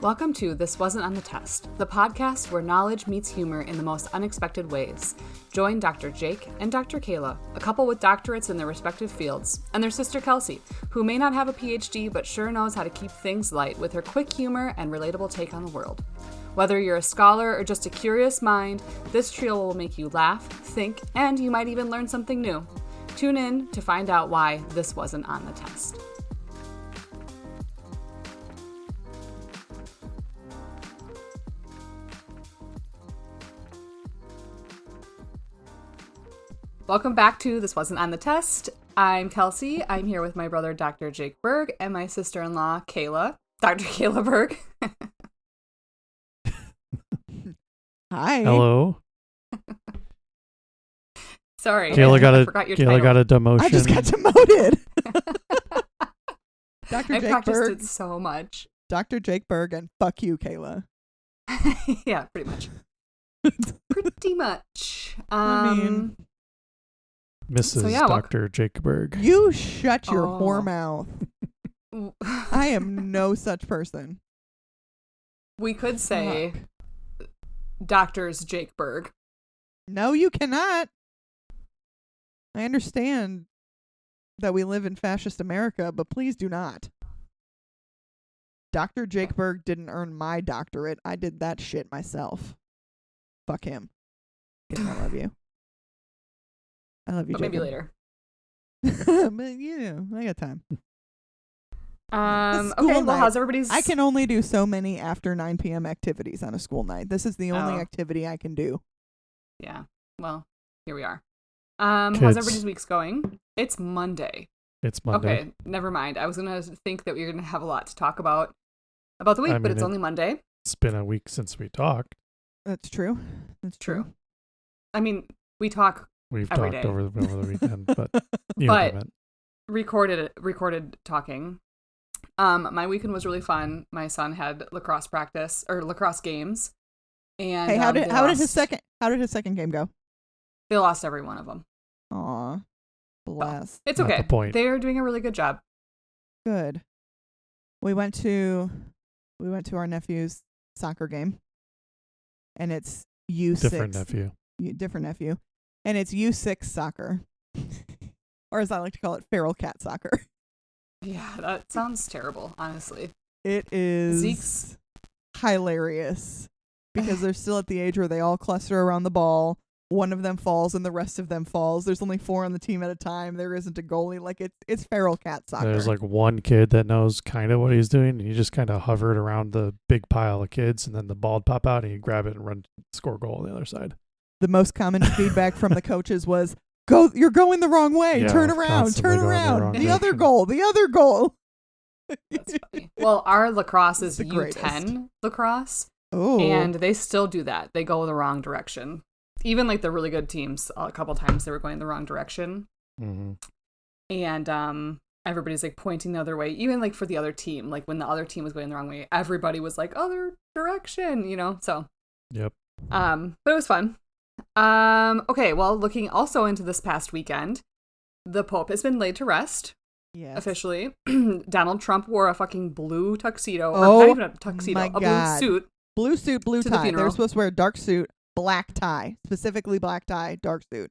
Welcome to This Wasn't on the Test, the podcast where knowledge meets humor in the most unexpected ways. Join Dr. Jake and Dr. Kayla, a couple with doctorates in their respective fields, and their sister Kelsey, who may not have a PhD but sure knows how to keep things light with her quick humor and relatable take on the world. Whether you're a scholar or just a curious mind, this trio will make you laugh, think, and you might even learn something new. Tune in to find out why this wasn't on the test. Welcome back to This Wasn't on the Test. I'm Kelsey. I'm here with my brother, Dr. Jake Berg, and my sister-in-law, Kayla. Dr. Kayla Berg. Hi. Hello. Sorry, Kayla I forgot your title. got a demotion. I just got demoted. Dr. I Jake practiced Berg. it so much. Dr. Jake Berg and fuck you, Kayla. Yeah, pretty much. Pretty much. I mean, Mrs. So yeah, Dr. Jakeberg. you shut your Oh. whore mouth. I am no such person. We could say Doctors Jake Berg. No, you cannot. I understand that we live in fascist America, but please do not. Dr. Jake Berg didn't earn my doctorate. I did that shit myself. Fuck him. I love you. I love you, But maybe Jacob. later. But I got time. School Okay, well, night. how's everybody's... I can only do so many after 9 p.m. activities on a school night. This is the only Oh. activity I can do. Yeah, well, here we are. How's Kids. everybody's week's going? It's Monday. It's Monday. Okay, never mind. I was going to think that we were going to have a lot to talk about the week, I but mean, it's only Monday. It's been a week since we talked. That's true. That's True. I mean, we talk We've every talked day. over the weekend, but you know what I But- meant. recorded talking. My weekend was really fun. My son had lacrosse practice or lacrosse games, and Hey, how did his they second game go? They lost every one of them. Aw, bless. It's Not okay. the point. They are doing a really good job. Good. We went to our nephew's soccer game, and it's U6. Different nephew. Different nephew, and it's U6 soccer, or as I like to call it, feral cat soccer. Yeah, that sounds terrible, honestly. It is Zeke's hilarious because they're still at the age where they all cluster around the ball. One of them falls and the rest of them falls. There's only 4 on the team at a time. There isn't a goalie. Like it's feral cat soccer. There's like one kid that knows kind of what he's doing, and he just kind of hovered around the big pile of kids, and then the ball would pop out, and he'd grab it and run, score a goal on the other side. The most common feedback from the coaches was, "Go! You're going the wrong way. Yeah, Turn around. constantly Turn going the around. wrong The other direction." goal. The other goal." That's funny. Well, our lacrosse is The greatest. U10 lacrosse, Oh, and they still do that. They go the wrong direction. Even like the really good teams, a couple times they were going the wrong direction. Mm-hmm. And everybody's like pointing the other way. Even like for the other team, like when the other team was going the wrong way, everybody was like other direction, so Yep. but it was fun. Okay, well, looking also into this past weekend, the Pope has been laid to rest yes. officially. Donald Trump wore a fucking blue tuxedo, or Oh, not even a tuxedo, my a blue God. suit. Blue suit, blue to the tie. They're funeral. supposed to wear a dark suit, black tie, specifically black tie, dark suit.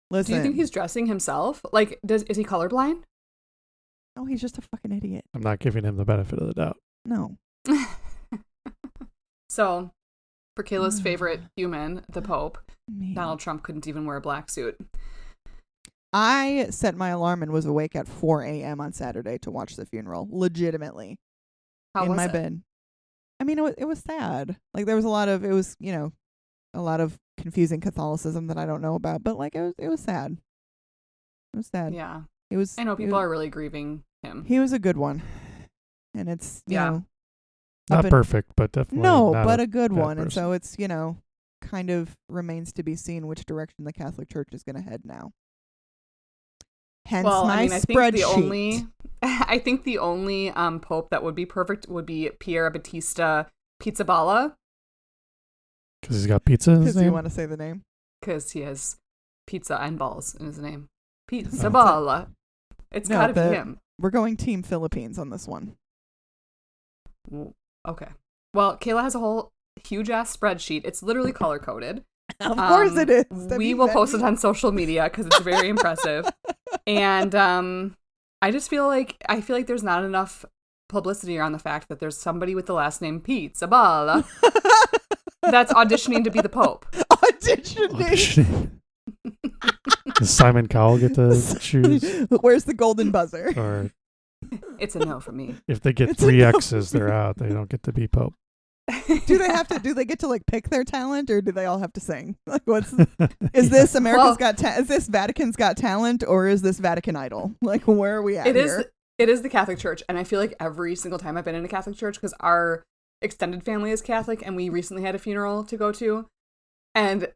Listen. Do you think he's dressing himself? Like, is he colorblind? No, he's just a fucking idiot. I'm not giving him the benefit of the doubt. No. So, for Kayla's favorite human, the Pope, Man. Donald Trump couldn't even wear a black suit. I set my alarm and was awake at 4 a.m. on Saturday to watch the funeral, legitimately, How in was my it? bed. I mean, it was sad. Like, there was a lot of confusing Catholicism that I don't know about, but like, it was sad. It was sad. Yeah. It was. I know people are really grieving him. He was a good one, and it's you Yeah. know, Not in- perfect, but definitely no, not but a good bad one, and person. so it's kind of remains to be seen which direction the Catholic Church is going to head now. Hence Well, my I mean, I spreadsheet. think the only Pope that would be perfect would be Pier Battista Pizzaballa, Because he's got pizza in his Because you name. want to say the name. because he has pizza and balls in his name. Pizzaballa. It's No, gotta be him. We're going Team Philippines on this one. Okay. Well, Kayla has a whole huge ass spreadsheet. It's literally color coded. Of course it is. We will post it on social media because it's very impressive. And I feel like there's not enough publicity around the fact that there's somebody with the last name Pizzaballa that's auditioning to be the Pope. Auditioning. Does Simon Cowell get to choose? Where's the golden buzzer? Or It's a no for me. if they get 3 X's, they're out. They don't get to be Pope. Do they get to like pick their talent, or do they all have to sing? Like, is this America's is this Vatican's Got Talent, or is this Vatican Idol? Like, where are we at here? It is the Catholic Church, and I feel like every single time I've been in a Catholic church, because our extended family is Catholic, and we recently had a funeral to go to, and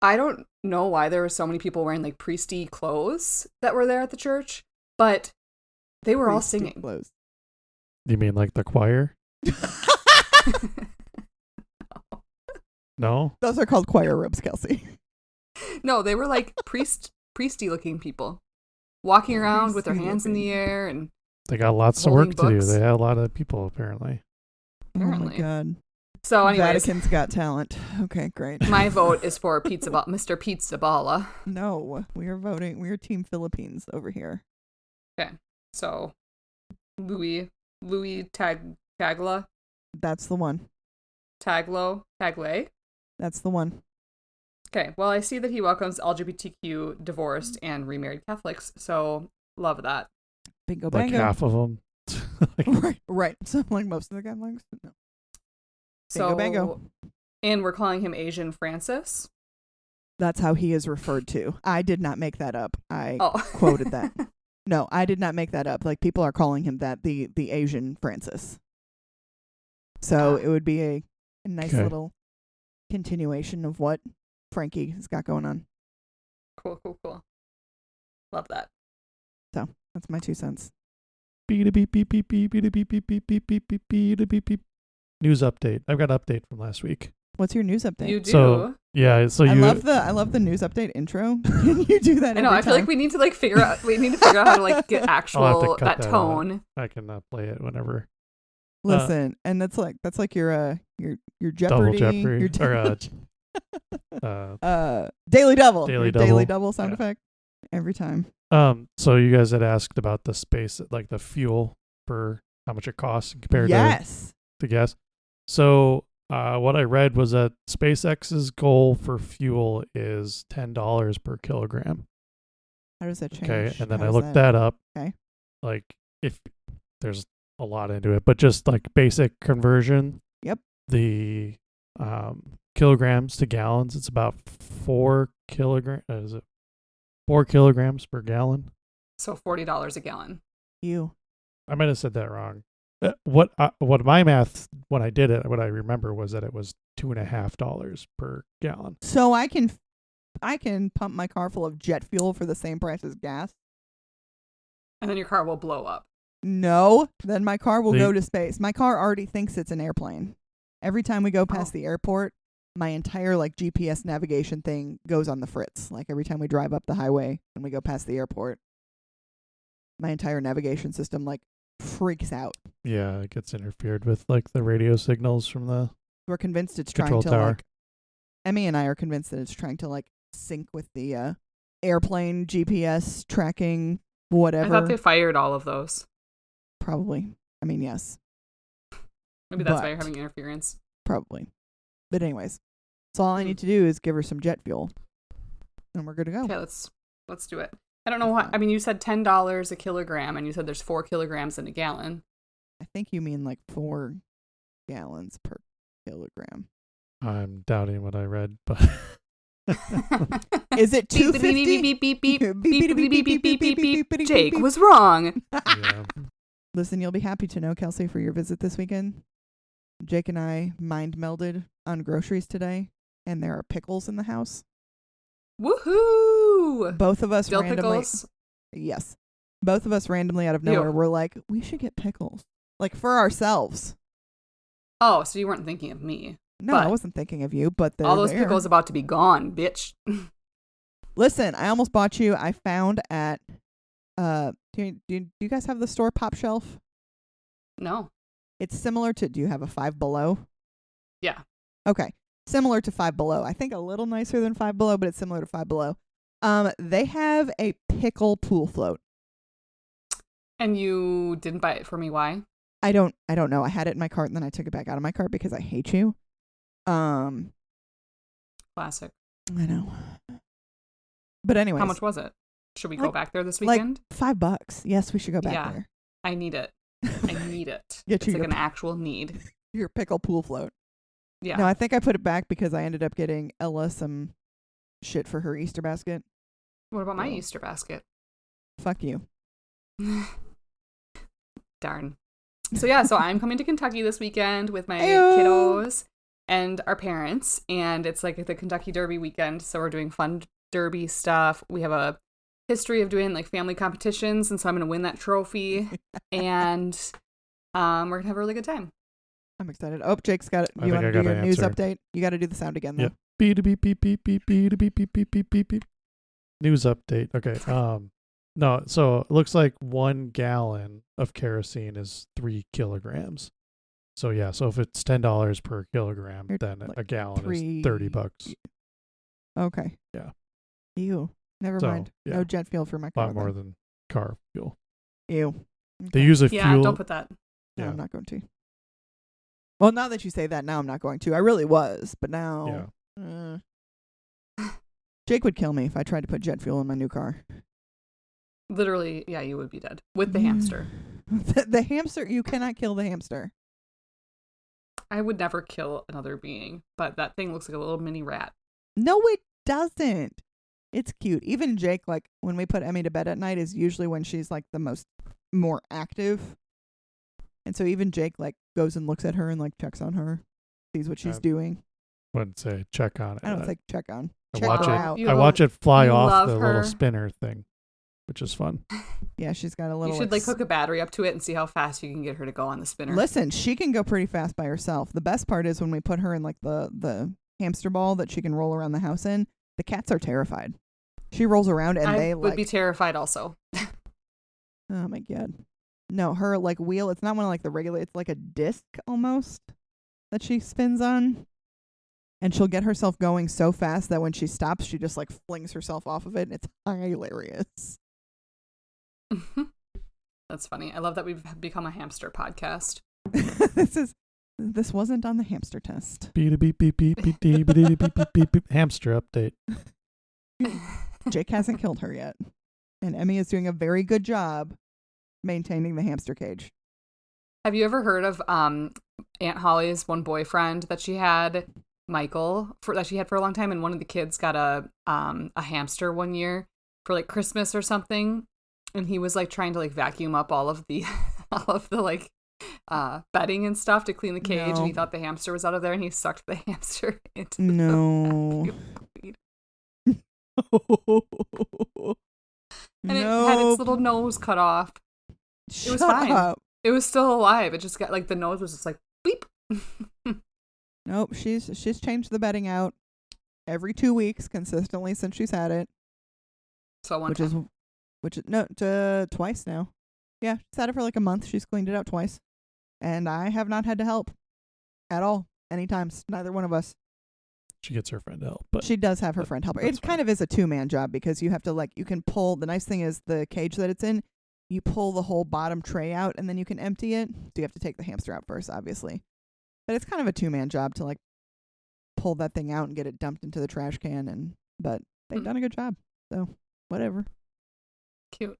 I don't know why there were so many people wearing like priesty clothes that were there at the church, but they were all singing. Clothes. You mean like the choir? No? Those are called choir robes, Kelsey. No, they were like priesty looking people walking around with their hands in the air, and they got lots of work to do. They have a lot of people apparently. Oh my god. So anyways, Vatican's Got Talent. Okay, great. My vote is for Mr. Pizzaballa. No, we are voting. We are Team Philippines over here. Okay, so Louis Tagla. That's the one. Tagle. That's the one. Okay, well, I see that he welcomes LGBTQ divorced and remarried Catholics, so love that. Bingo, like bango. half of them. Right. So like most of the Catholics. No. So, bango. And we're calling him Asian Francis. That's how he is referred to. I did not make that up. I Oh. quoted that. No, I did not make that up. Like, people are calling him that, the Asian Francis. So it would be a nice little continuation of what Frankie has got going on. Cool. Love that. So that's my 2 cents. News update. I've got an update from last week. What's your news update? You do. So I love the news update intro. Can you do that? I know. I feel like we need to like figure out how to like get actual that that tone. I can play it whenever. Listen, and that's like your Jeopardy, Double Jeopardy, Daily Double, Daily Double sound effect every time. So you guys had asked about the space, like the fuel for how much it costs compared to gas. So what I read was that SpaceX's goal for fuel is $10 per kilogram. How does that change? Okay, and then I looked that up. Okay, like if there's a lot into it, but just like basic conversion. Yep. The kilograms to gallons, it's about 4 kilograms. Is it 4 kilograms per gallon? So $40 a gallon. I might have said that wrong. What my math when I did it, what I remember was that it was $2.50 per gallon. So I can pump my car full of jet fuel for the same price as gas. And then your car will blow up. No, then my car will go to space. My car already thinks it's an airplane. Every time we go past the airport, my entire like GPS navigation thing goes on the fritz. Like every time we drive up the highway and we go past the airport, my entire navigation system like freaks out. Yeah, it gets interfered with like the radio signals from the We're convinced it's control trying to tower. like Emmy and I are convinced that it's trying to like sync with the airplane GPS tracking whatever. I thought they fired all of those. Probably. I mean, yes. Maybe that's why you're having interference. Probably. But anyways, so all I need to do is give her some jet fuel, and we're good to go. Okay, let's do it. I don't know why. I mean, you said $10 a kilogram, and you said there's 4 kilograms in a gallon. I think you mean like 4 gallons per kilogram. I'm doubting what I read, but is it 250? Jake was wrong. yeah. Listen, you'll be happy to know, Kelsey, for your visit this weekend. Jake and I mind melded on groceries today, and there are pickles in the house. Woohoo! Both of us Dill randomly. pickles? Yes. Both of us randomly out of nowhere were like, we should get pickles. Like for ourselves. Oh, so you weren't thinking of me. No, I wasn't thinking of you, but all those pickles about to be gone, bitch. Listen, I almost bought you. I found at do you guys have the store Pop Shelf? No. It's similar to, do you have a Five Below? Yeah. Okay. Similar to Five Below. I think a little nicer than Five Below, but it's similar to Five Below. They have a pickle pool float. And you didn't buy it for me. Why? I don't know. I had it in my cart and then I took it back out of my cart because I hate you. Classic. I know. But anyways. How much was it? Should we go back there this weekend? Like $5. Yes, we should go back there. I need it. I need it. It's like an actual need. Your pickle pool float. Yeah. No, I think I put it back because I ended up getting Ella some shit for her Easter basket. What about my Easter basket? Fuck you. Darn. So I'm coming to Kentucky this weekend with my kiddos and our parents, and it's like the Kentucky Derby weekend, so we're doing fun derby stuff. We have a history of doing like family competitions, and so I'm going to win that trophy, and we're going to have a really good time. I'm excited. Oh, Jake's got it. You want to do your news update? You got to do the sound again, though. Yep. Beep, beep, beep, beep, beep, beep, beep, beep, beep, beep, beep, beep. News update. Okay. No, so it looks like 1 gallon of kerosene is 3 kilograms. So yeah, so if it's $10 per kilogram, then like a gallon is $30. Okay. Yeah. Ew. Never mind. Yeah. No jet fuel for my car. A lot more than car fuel. Ew. Okay. They use a fuel. Yeah, don't put that. No, I'm not going to. Well, now that you say that, now I'm not going to. I really was, but now. Yeah. Jake would kill me if I tried to put jet fuel in my new car. Literally, yeah, you would be dead. With the hamster. The hamster, you cannot kill the hamster. I would never kill another being, but that thing looks like a little mini rat. No, it doesn't. It's cute. Even Jake, like, when we put Emmy to bed at night is usually when she's, like, more active. And so even Jake, like, goes and looks at her and, like, checks on her, sees what she's doing. Wouldn't say check on it. I don't think check on. I watch it fly off the little spinner thing, which is fun. Yeah, she's got a little. You should hook a battery up to it and see how fast you can get her to go on the spinner. Listen, she can go pretty fast by herself. The best part is when we put her in like the hamster ball that she can roll around the house in. The cats are terrified. She rolls around and they would be terrified also. Oh my god. No, her like wheel. It's not one of like the regular. It's like a disc almost that she spins on. And she'll get herself going so fast that when she stops, she just like flings herself off of it. And it's hilarious. That's funny. I love that we've become a hamster podcast. This wasn't on the hamster test. Beep beep beep beep beep beep beep beep beep beep. Hamster update. Jake hasn't killed her yet, and Emmy is doing a very good job maintaining the hamster cage. Have you ever heard of Aunt Holly's one boyfriend that she had? Michael, that she had for a long time, and one of the kids got a hamster one year for like Christmas or something, and he was like trying to like vacuum up all of the like bedding and stuff to clean the cage, and he thought the hamster was out of there, and he sucked the hamster into the vacuum. And it had its little nose cut off. It was fine. Up. It was still alive. It just got like the nose was just like beep. Nope, she's changed the bedding out every 2 weeks consistently since she's had it. So twice now. Yeah, she's had it for like a month. She's cleaned it out twice, and I have not had to help at all any times. Neither one of us. She gets her friend to help, but she does have her friend help her. It kind of is a 2-man job because you have to you can pull. The nice thing is the cage that it's in. You pull the whole bottom tray out, and then you can empty it. So you have to take the hamster out first, obviously. But it's kind of a 2-man job to pull that thing out and get it dumped into the trash can. But they've done a good job. So whatever. Cute.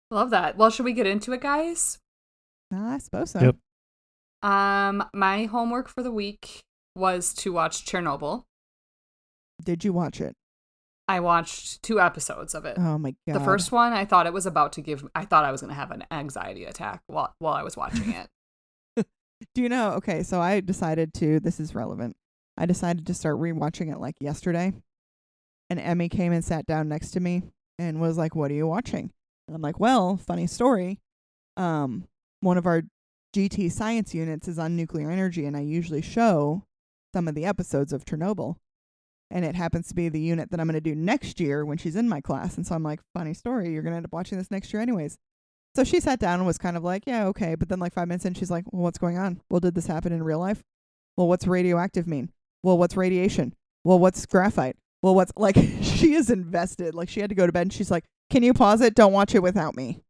Love that. Well, should we get into it, guys? I suppose so. Yep. My homework for the week was to watch Chernobyl. Did you watch it? I watched 2 episodes of it. Oh my god. The first one, I thought I was going to have an anxiety attack while I was watching it. Do you know? Okay, so I decided this is relevant. I decided to start rewatching it yesterday. And Emmy came and sat down next to me and was like, "What are you watching?" And I'm like, "Well, funny story. One of our GT science units is on nuclear energy, and I usually show some of the episodes of Chernobyl. And it happens to be the unit that I'm going to do next year when she's in my class. And so I'm like, funny story, you're going to end up watching this next year anyways." So she sat down and was kind of like, yeah, okay. But then like 5 minutes in, she's like, well, what's going on? Well, did this happen in real life? Well, what's radioactive mean? Well, what's radiation? Well, what's graphite? Well, what's like, she is invested. Like she had to go to bed and she's like, can you pause it? Don't watch it without me.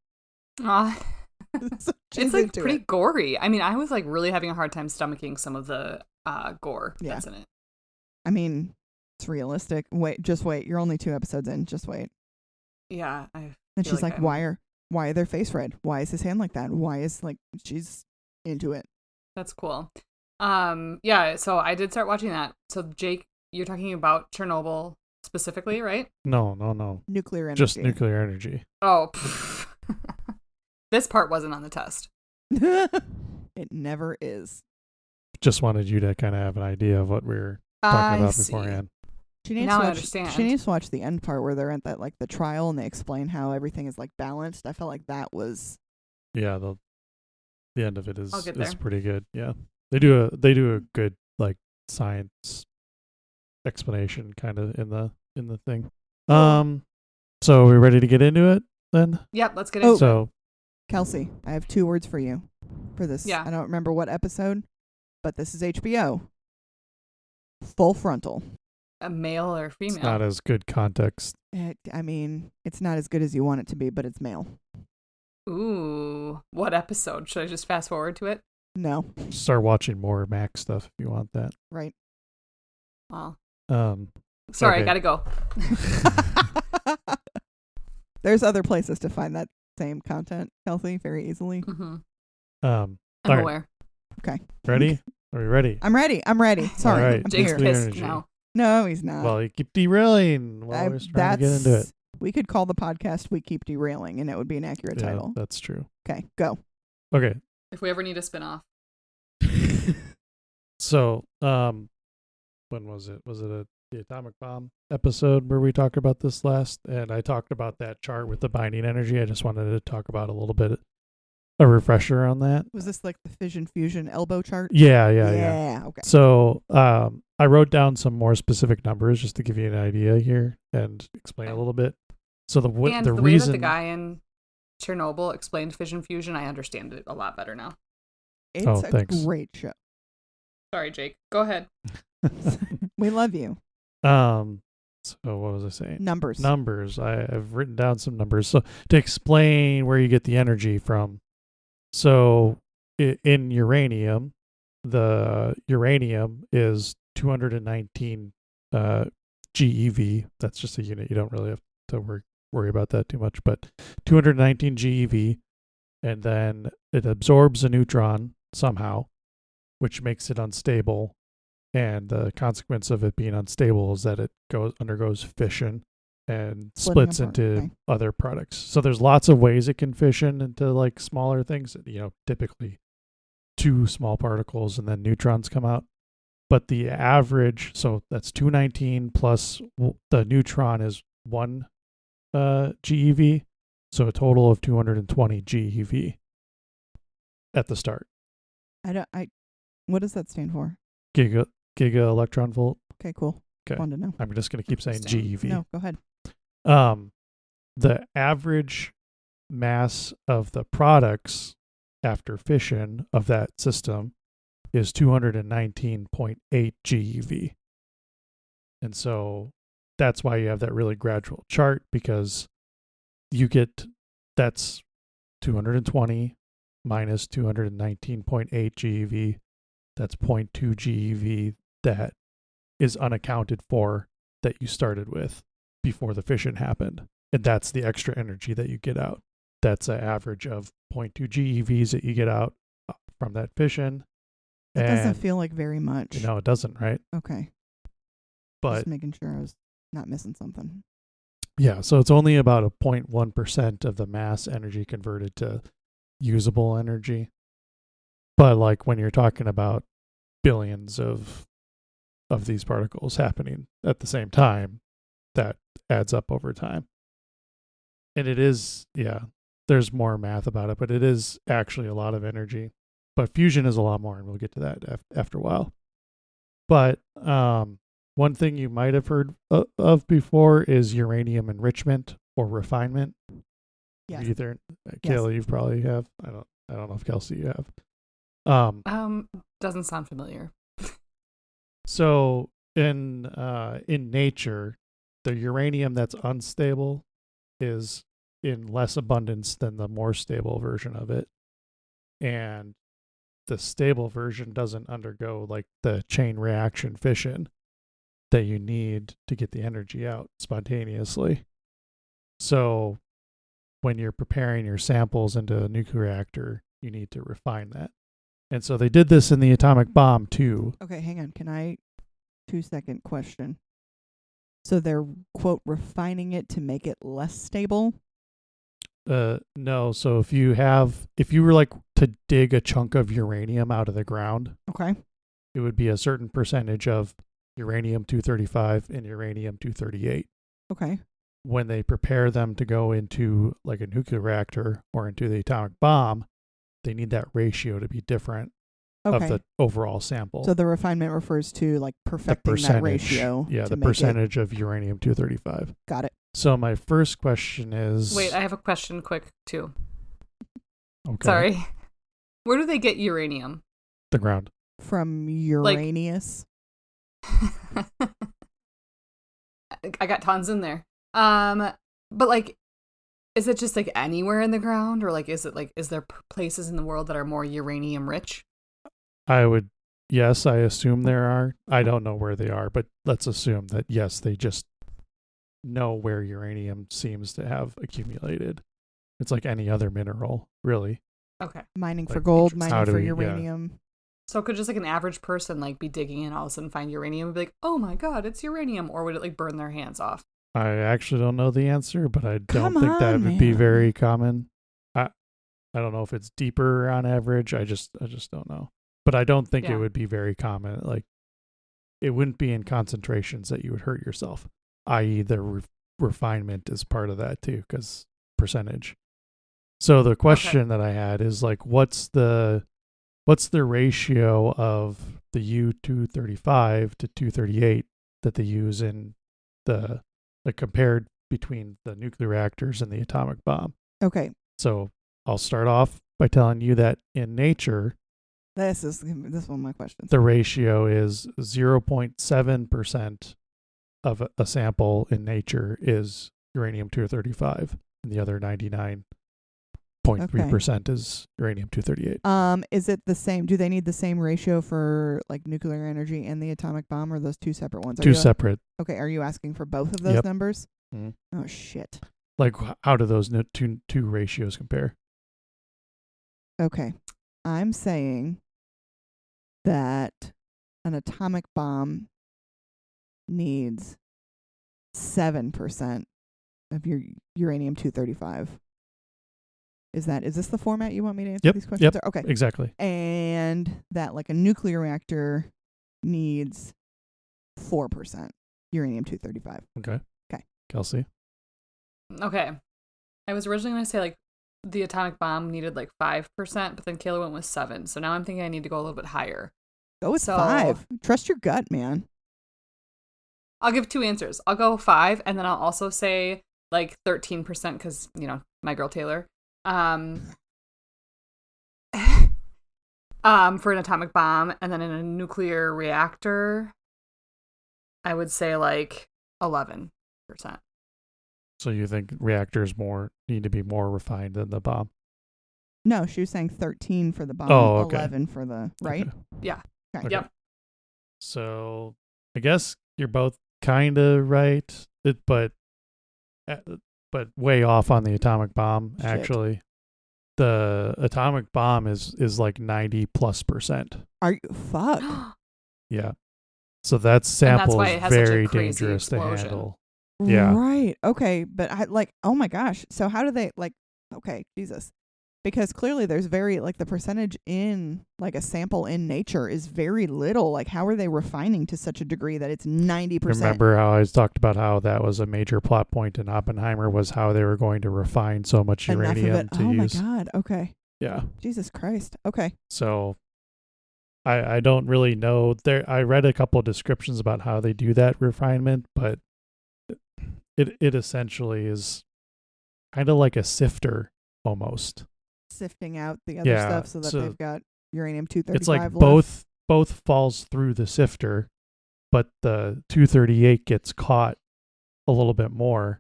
So it's like pretty gory. I mean, I was like really having a hard time stomaching some of the gore that's in it. I mean, it's realistic. Just wait. You're only 2 episodes in. Just wait. Yeah. And she's like, why are their face red? Why is his hand like that? Why is like, she's into it. That's cool. Yeah, so I did start watching that. So Jake, you're talking about Chernobyl specifically, right? No. Nuclear energy. Just nuclear energy. Oh, this part wasn't on the test. It never is. Just wanted you to kind of have an idea of what we were talking about beforehand. I understand. She needs to watch the end part where they're at that like the trial and they explain how everything is like balanced. I felt like that was. Yeah, the end of it is pretty good. Yeah, they do a good like science explanation kind of in the thing. So are we ready to get into it then? Yep, let's get into it. So, Kelsey, I have 2 words for you for this. Yeah. I don't remember what episode, but this is HBO. Full frontal. A male or female? It's not as good context. I mean, it's not as good as you want it to be, but it's male. Ooh, what episode? Should I just fast forward to it? No. Start watching more Mac stuff if you want that. Right. Well. okay. Sorry, I gotta go. There's other places to find that same content, Kelsey, very easily. Mm-hmm. I'm aware. Okay. Ready? Are we ready? I'm ready. Sorry. All right. I'm Jake's here. pissed now. No, he's not. Well, you keep derailing while we're trying to get into it. We could call the podcast We Keep Derailing, and it would be an accurate title. That's true. Okay, go. Okay. If we ever need a spinoff. So, when was it? Was it the atomic bomb episode where we talked about this last? And I talked about that chart with the binding energy. I just wanted to talk about a little bit, a refresher on that. Was this like the fission fusion elbow chart? Yeah. Okay. So, I wrote down some more specific numbers just to give you an idea here and explain a little bit. So the way reason that the guy in Chernobyl explained fission fusion, I understand it a lot better now. It's a great show. Sorry, Jake. Go ahead. We love you. So what was I saying? Numbers. I've written down some numbers. So to explain where you get the energy from. So in uranium, the uranium is 219 GeV. That's just a unit. You don't really have to worry about that too much. But 219 GeV, and then it absorbs a neutron somehow, which makes it unstable. And the consequence of it being unstable is that it undergoes fission and splits into other products. So there's lots of ways it can fission into like smaller things. Typically 2 small particles and then neutrons come out. But the average, so that's 219 plus the neutron is 1 GeV. So a total of 220 GeV at the start. What does that stand for? Giga electron volt. Okay, cool. Okay. Fun to know. I'm just going to keep saying GeV. No, go ahead. The average mass of the products after fission of that system is 219.8 GeV. And so that's why you have that really gradual chart, because that's 220 minus 219.8 GeV. That's 0.2 GeV that is unaccounted for that you started with before the fission happened. And that's the extra energy that you get out. That's an average of 0.2 GeVs that you get out from that fission. It doesn't feel like very much. No, it doesn't, right? Okay. But just making sure I was not missing something. Yeah, so it's only about a 0.1% of the mass energy converted to usable energy. But like when you're talking about billions of these particles happening at the same time, that adds up over time. And it is, there's more math about it, but it is actually a lot of energy. But fusion is a lot more, and we'll get to that after a while. But one thing you might have heard of before is uranium enrichment or refinement. Yes. Either Yes. Kayla, you probably have. I don't know if Kelsey you have. Doesn't sound familiar. So in nature, the uranium that's unstable is in less abundance than the more stable version of it. And the stable version doesn't undergo like the chain reaction fission that you need to get the energy out spontaneously. So when you're preparing your samples into a nuclear reactor, you need to refine that. And so they did this in the atomic bomb too. Okay, hang on. Can I 2-second question? So they're, quote, refining it to make it less stable? No. So if you were like to dig a chunk of uranium out of the ground, okay, it would be a certain percentage of uranium-235 and uranium-238. Okay. When they prepare them to go into like a nuclear reactor or into the atomic bomb, they need that ratio to be different of the overall sample. So the refinement refers to like perfecting that ratio. Yeah, the percentage of uranium-235. Got it. So my first question is... Wait, I have a question quick, too. Okay. Sorry. Where do they get uranium? The ground. From Uranus. I got tons in there. But like, is it just like anywhere in the ground? Or like, is there places in the world that are more uranium rich? Yes, I assume there are. I don't know where they are, but let's assume that yes, they just know where uranium seems to have accumulated. It's like any other mineral, really. Okay. Mining for gold, mining for uranium. Yeah. So could just like an average person like be digging and all of a sudden find uranium and be like, oh my God, it's uranium? Or would it like burn their hands off? I actually don't know the answer, but I don't think that would be very common. I don't know if it's deeper on average. I just don't know. But I don't think it would be very common. Like, it wouldn't be in concentrations that you would hurt yourself, i.e. the refinement is part of that too, because percentage. So the question that I had is like, what's the ratio of the U-235 to 238 that they use in the, like, compared between the nuclear reactors and the atomic bomb? Okay. So I'll start off by telling you that in nature, this is one of my questions. The ratio is 0.7% of a sample in nature is uranium-235, and the other 99.3% is uranium-238. Is it the same? Do they need the same ratio for like nuclear energy and the atomic bomb, or those two separate ones? Two separate. Okay, are you asking for both of those numbers? Mm-hmm. Oh shit. Like, how do those two ratios compare? Okay, I'm saying that an atomic bomb needs 7% of your uranium-235. Is this the format you want me to answer these questions? Yep. Okay. Exactly. And that like a nuclear reactor needs 4% uranium-235. Okay. Okay. Kelsey? Okay. I was originally going to say like the atomic bomb needed like 5%, but then Kayla went with 7. So now I'm thinking I need to go a little bit higher. Go with 5. Trust your gut, man. I'll give 2 answers. I'll go 5, and then I'll also say like 13% because, you know, my girl Taylor. For an atomic bomb, and then in a nuclear reactor, I would say like 11%. So you think reactors need to be more refined than the bomb? No, she was saying 13 for the bomb, 11 for the, right? Okay. Yeah. Okay. Yep. So I guess you're both kind of right, but way off on the atomic bomb. Shit. Actually, the atomic bomb is like 90+%. Are you fuck? Yeah. So that sample is very dangerous to handle. Yeah. Right. Okay. But I oh my gosh. So how do they okay, Jesus. Because clearly there's the percentage in like a sample in nature is very little. Like, how are they refining to such a degree that it's 90%? Remember how I talked about how that was a major plot point in Oppenheimer, was how they were going to refine so much uranium to use. Oh my God. Okay. Yeah. Jesus Christ. Okay. So I don't really know. I read a couple of descriptions about how they do that refinement, but it essentially is kind of like a sifter almost. Sifting out the other stuff so that they've got uranium-235 it's like left. both falls through the sifter, but the 238 gets caught a little bit more,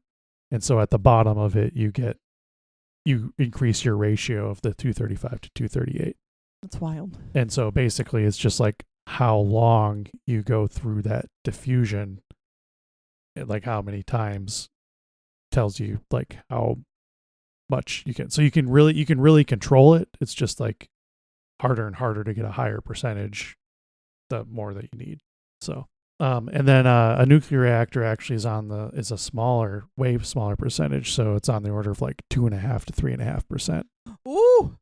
and so at the bottom of it you increase your ratio of the 235 to 238. That's wild. And so basically it's just like how long you go through that diffusion, like how many times tells you like how much you can. So you can really control it. It's just like harder and harder to get a higher percentage the more that you need. So and then a nuclear reactor actually is a way smaller percentage. So it's on the order of like 2.5 to 3.5%. Ooh.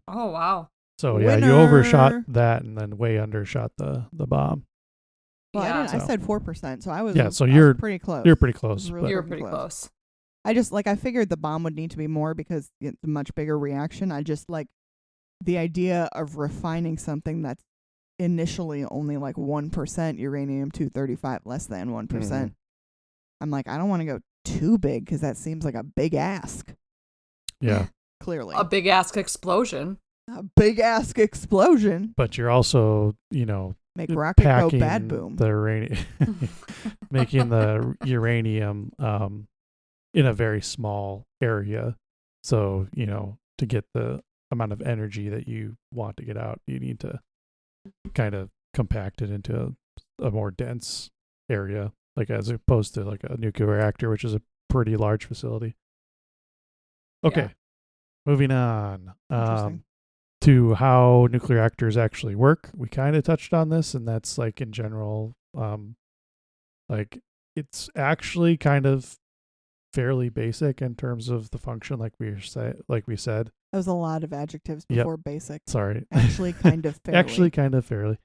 Oh wow. So yeah, you overshot that and then way undershot the bomb. Well, I said 4%, so I was you're pretty close. You're pretty close. You're pretty close. I figured the bomb would need to be more because it's a much bigger reaction. I just like the idea of refining something that's initially only like 1% uranium-235, less than 1%. Mm-hmm. I'm like, I don't want to go too big because that seems like a big ask. Yeah. Clearly. A big ask explosion. A big ask explosion. But you're also, make rocket go bad boom. The uranium, making the uranium in a very small area. So, to get the amount of energy that you want to get out, you need to kind of compact it into a more dense area, like as opposed to like a nuclear reactor, which is a pretty large facility. Okay. Yeah. Moving on. To how nuclear reactors actually work. We kind of touched on this, and that's like in general, like it's actually kind of fairly basic in terms of the function, like we said. That was a lot of adjectives before basic. Sorry. Actually kind of fairly. Actually kind of fairly.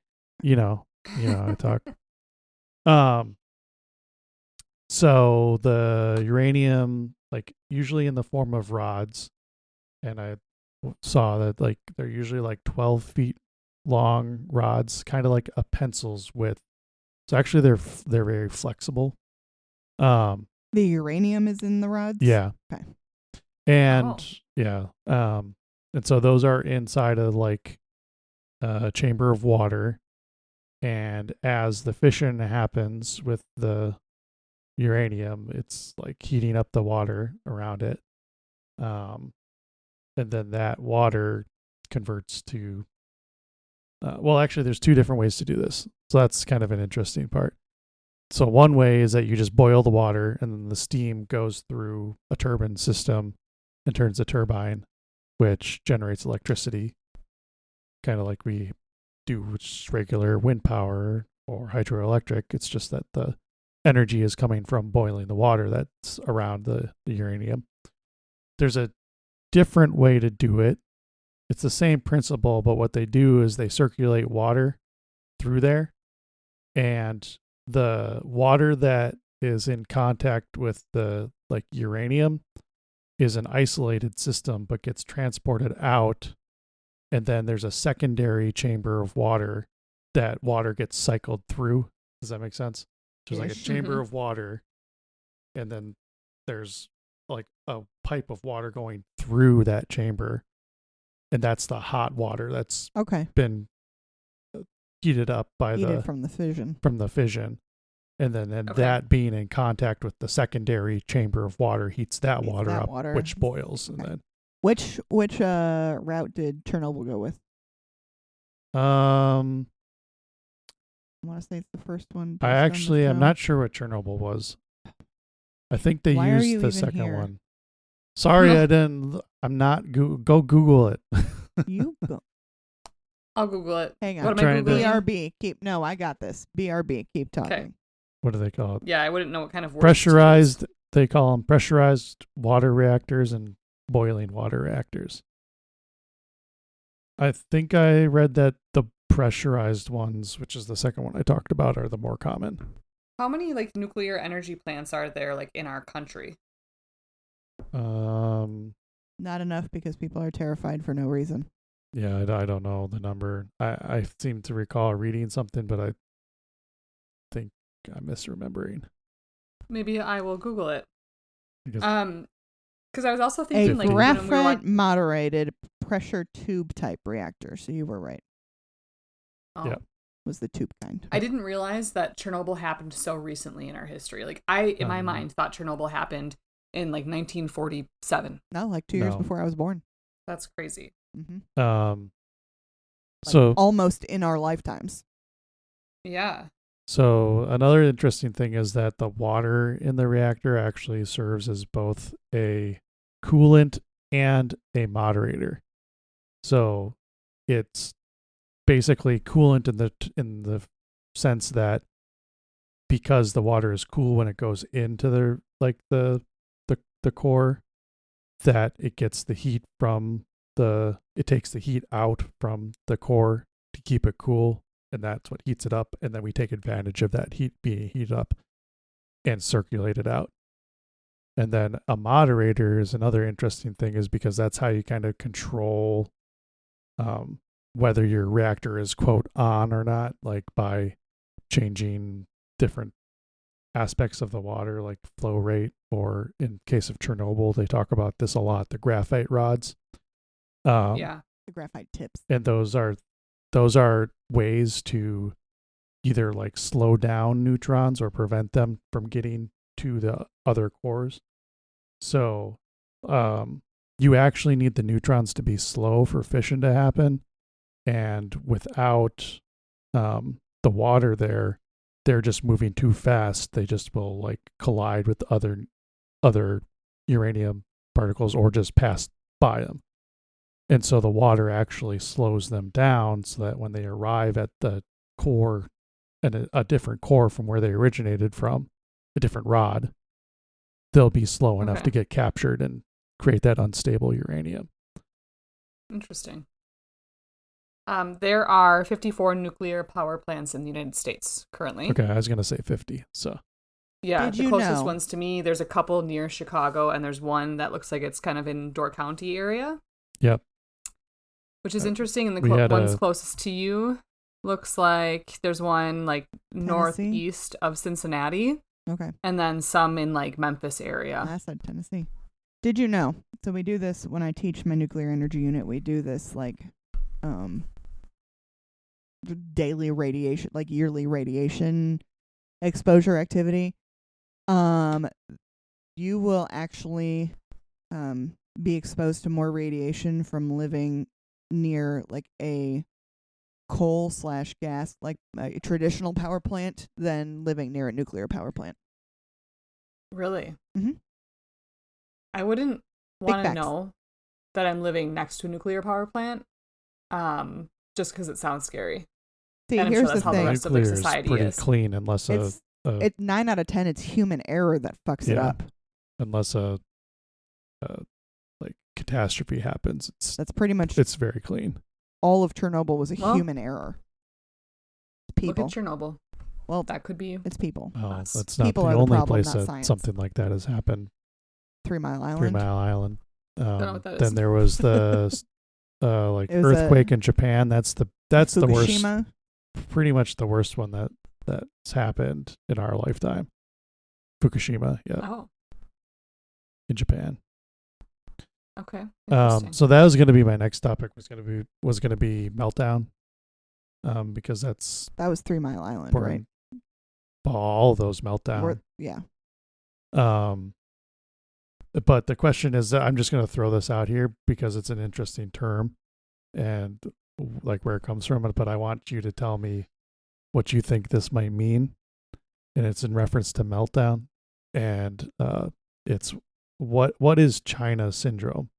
I talk. So the uranium, like usually in the form of rods, and I saw that like they're usually like 12 feet long rods, kind of like a pencil's width. So actually they're very flexible. The uranium is in the rods? Yeah. Okay. And and so those are inside of like a chamber of water, and as the fission happens with the uranium, it's like heating up the water around it. And then that water converts to, actually there's two different ways to do this. So that's kind of an interesting part. So one way is that you just boil the water and then the steam goes through a turbine system and turns the turbine, which generates electricity, kind of like we do with just regular wind power or hydroelectric. It's just that the energy is coming from boiling the water that's around the uranium. There's a different way to do it. It's the same principle, but what they do is they circulate water through there, and the water that is in contact with the like uranium is an isolated system but gets transported out, and then there's a secondary chamber of water that water gets cycled through. Does that make sense? There's like a chamber of water, and then there's like a pipe of water going through that chamber, and that's the hot water that's been heated up by from the fission, and then that being in contact with the secondary chamber of water heats that water up, which boils. And then which route did Chernobyl go with? I want to say it's the first one. I'm not sure what Chernobyl was. I think they used the second one. Sorry, I didn't. I'm not. Go Google it. You go. I'll Google it. Hang on. What am I BRB. Googling? I got this. BRB. Keep talking. Okay. What do they call it? Yeah, I wouldn't know what kind of words. Pressurized. They call them pressurized water reactors and boiling water reactors. I think I read that the pressurized ones, which is the second one I talked about, are the more common. How many like nuclear energy plants are there like in our country? Not enough because people are terrified for no reason. Yeah, I don't know the number. I seem to recall reading something, but I think I'm misremembering. Maybe I will Google it. Because I was also A thinking like graphite moderated pressure tube type reactor. So you were right. Oh. Yeah. Was the tube kind. I didn't realize that Chernobyl happened so recently in our history. Like in my mind, thought Chernobyl happened in like 1947. No, like 2 years before I was born. That's crazy. Mm-hmm. So almost in our lifetimes. Yeah. So another interesting thing is that the water in the reactor actually serves as both a coolant and a moderator. So it's basically coolant in the sense that because the water is cool when it goes into the core, that it gets the heat it takes the heat out from the core to keep it cool, and that's what heats it up, and then we take advantage of that heat being heated up and circulate it out. And then a moderator is another interesting thing, is because that's how you kind of control whether your reactor is quote on or not, like by changing different aspects of the water, like flow rate, or in case of Chernobyl, they talk about this a lot, the graphite rods. The graphite tips. And those are ways to either like slow down neutrons or prevent them from getting to the other cores. So you actually need the neutrons to be slow for fission to happen. And without the water there, they're just moving too fast. They just will like collide with other uranium particles or just pass by them. And so the water actually slows them down so that when they arrive at the core, and a different core from where they originated from, a different rod, they'll be slow enough to get captured and create that unstable uranium. Interesting. There are 54 nuclear power plants in the United States currently. Okay, I was going to say 50, so. Yeah, the closest ones to me, there's a couple near Chicago, and there's one that looks like it's kind of in Door County area. Yep. Which is interesting, and the one's closest to you looks like there's one like northeast of Cincinnati. Okay. And then some in like Memphis area. I said Tennessee. Did you know? So we do this when I teach my nuclear energy unit. We do this like daily radiation, like yearly radiation exposure activity. You will actually be exposed to more radiation from living near like a coal/gas, like a traditional power plant, than living near a nuclear power plant. Really? Mm-hmm. I wouldn't want to know that I'm living next to a nuclear power plant, just because it sounds scary. See, and I'm here's sure that's the how thing. the rest of their society pretty is. Clean, unless it's 9 out of 10. It's human error that fucks it up. Unless a like catastrophe happens, that's pretty much. It's very clean. All of Chernobyl was a human error. People. Look at Chernobyl. Well, that could be. It's people. Oh, that's not people the are only problem, place not that something like that has happened. 3 Mile Island. 3 Mile Island. Don't know what that is. Then there was the like earthquake in Japan. That's the worst. Pretty much the worst one that's happened in our lifetime. Fukushima, yeah. Oh. In Japan. Okay. So that was going to be my next topic. Was going to be meltdown. Because that was 3 Mile Island, right? All of those meltdown. Yeah. But the question is, I'm just going to throw this out here because it's an interesting term, and like where it comes from. But I want you to tell me what you think this might mean, and it's in reference to meltdown, and it's what is China syndrome?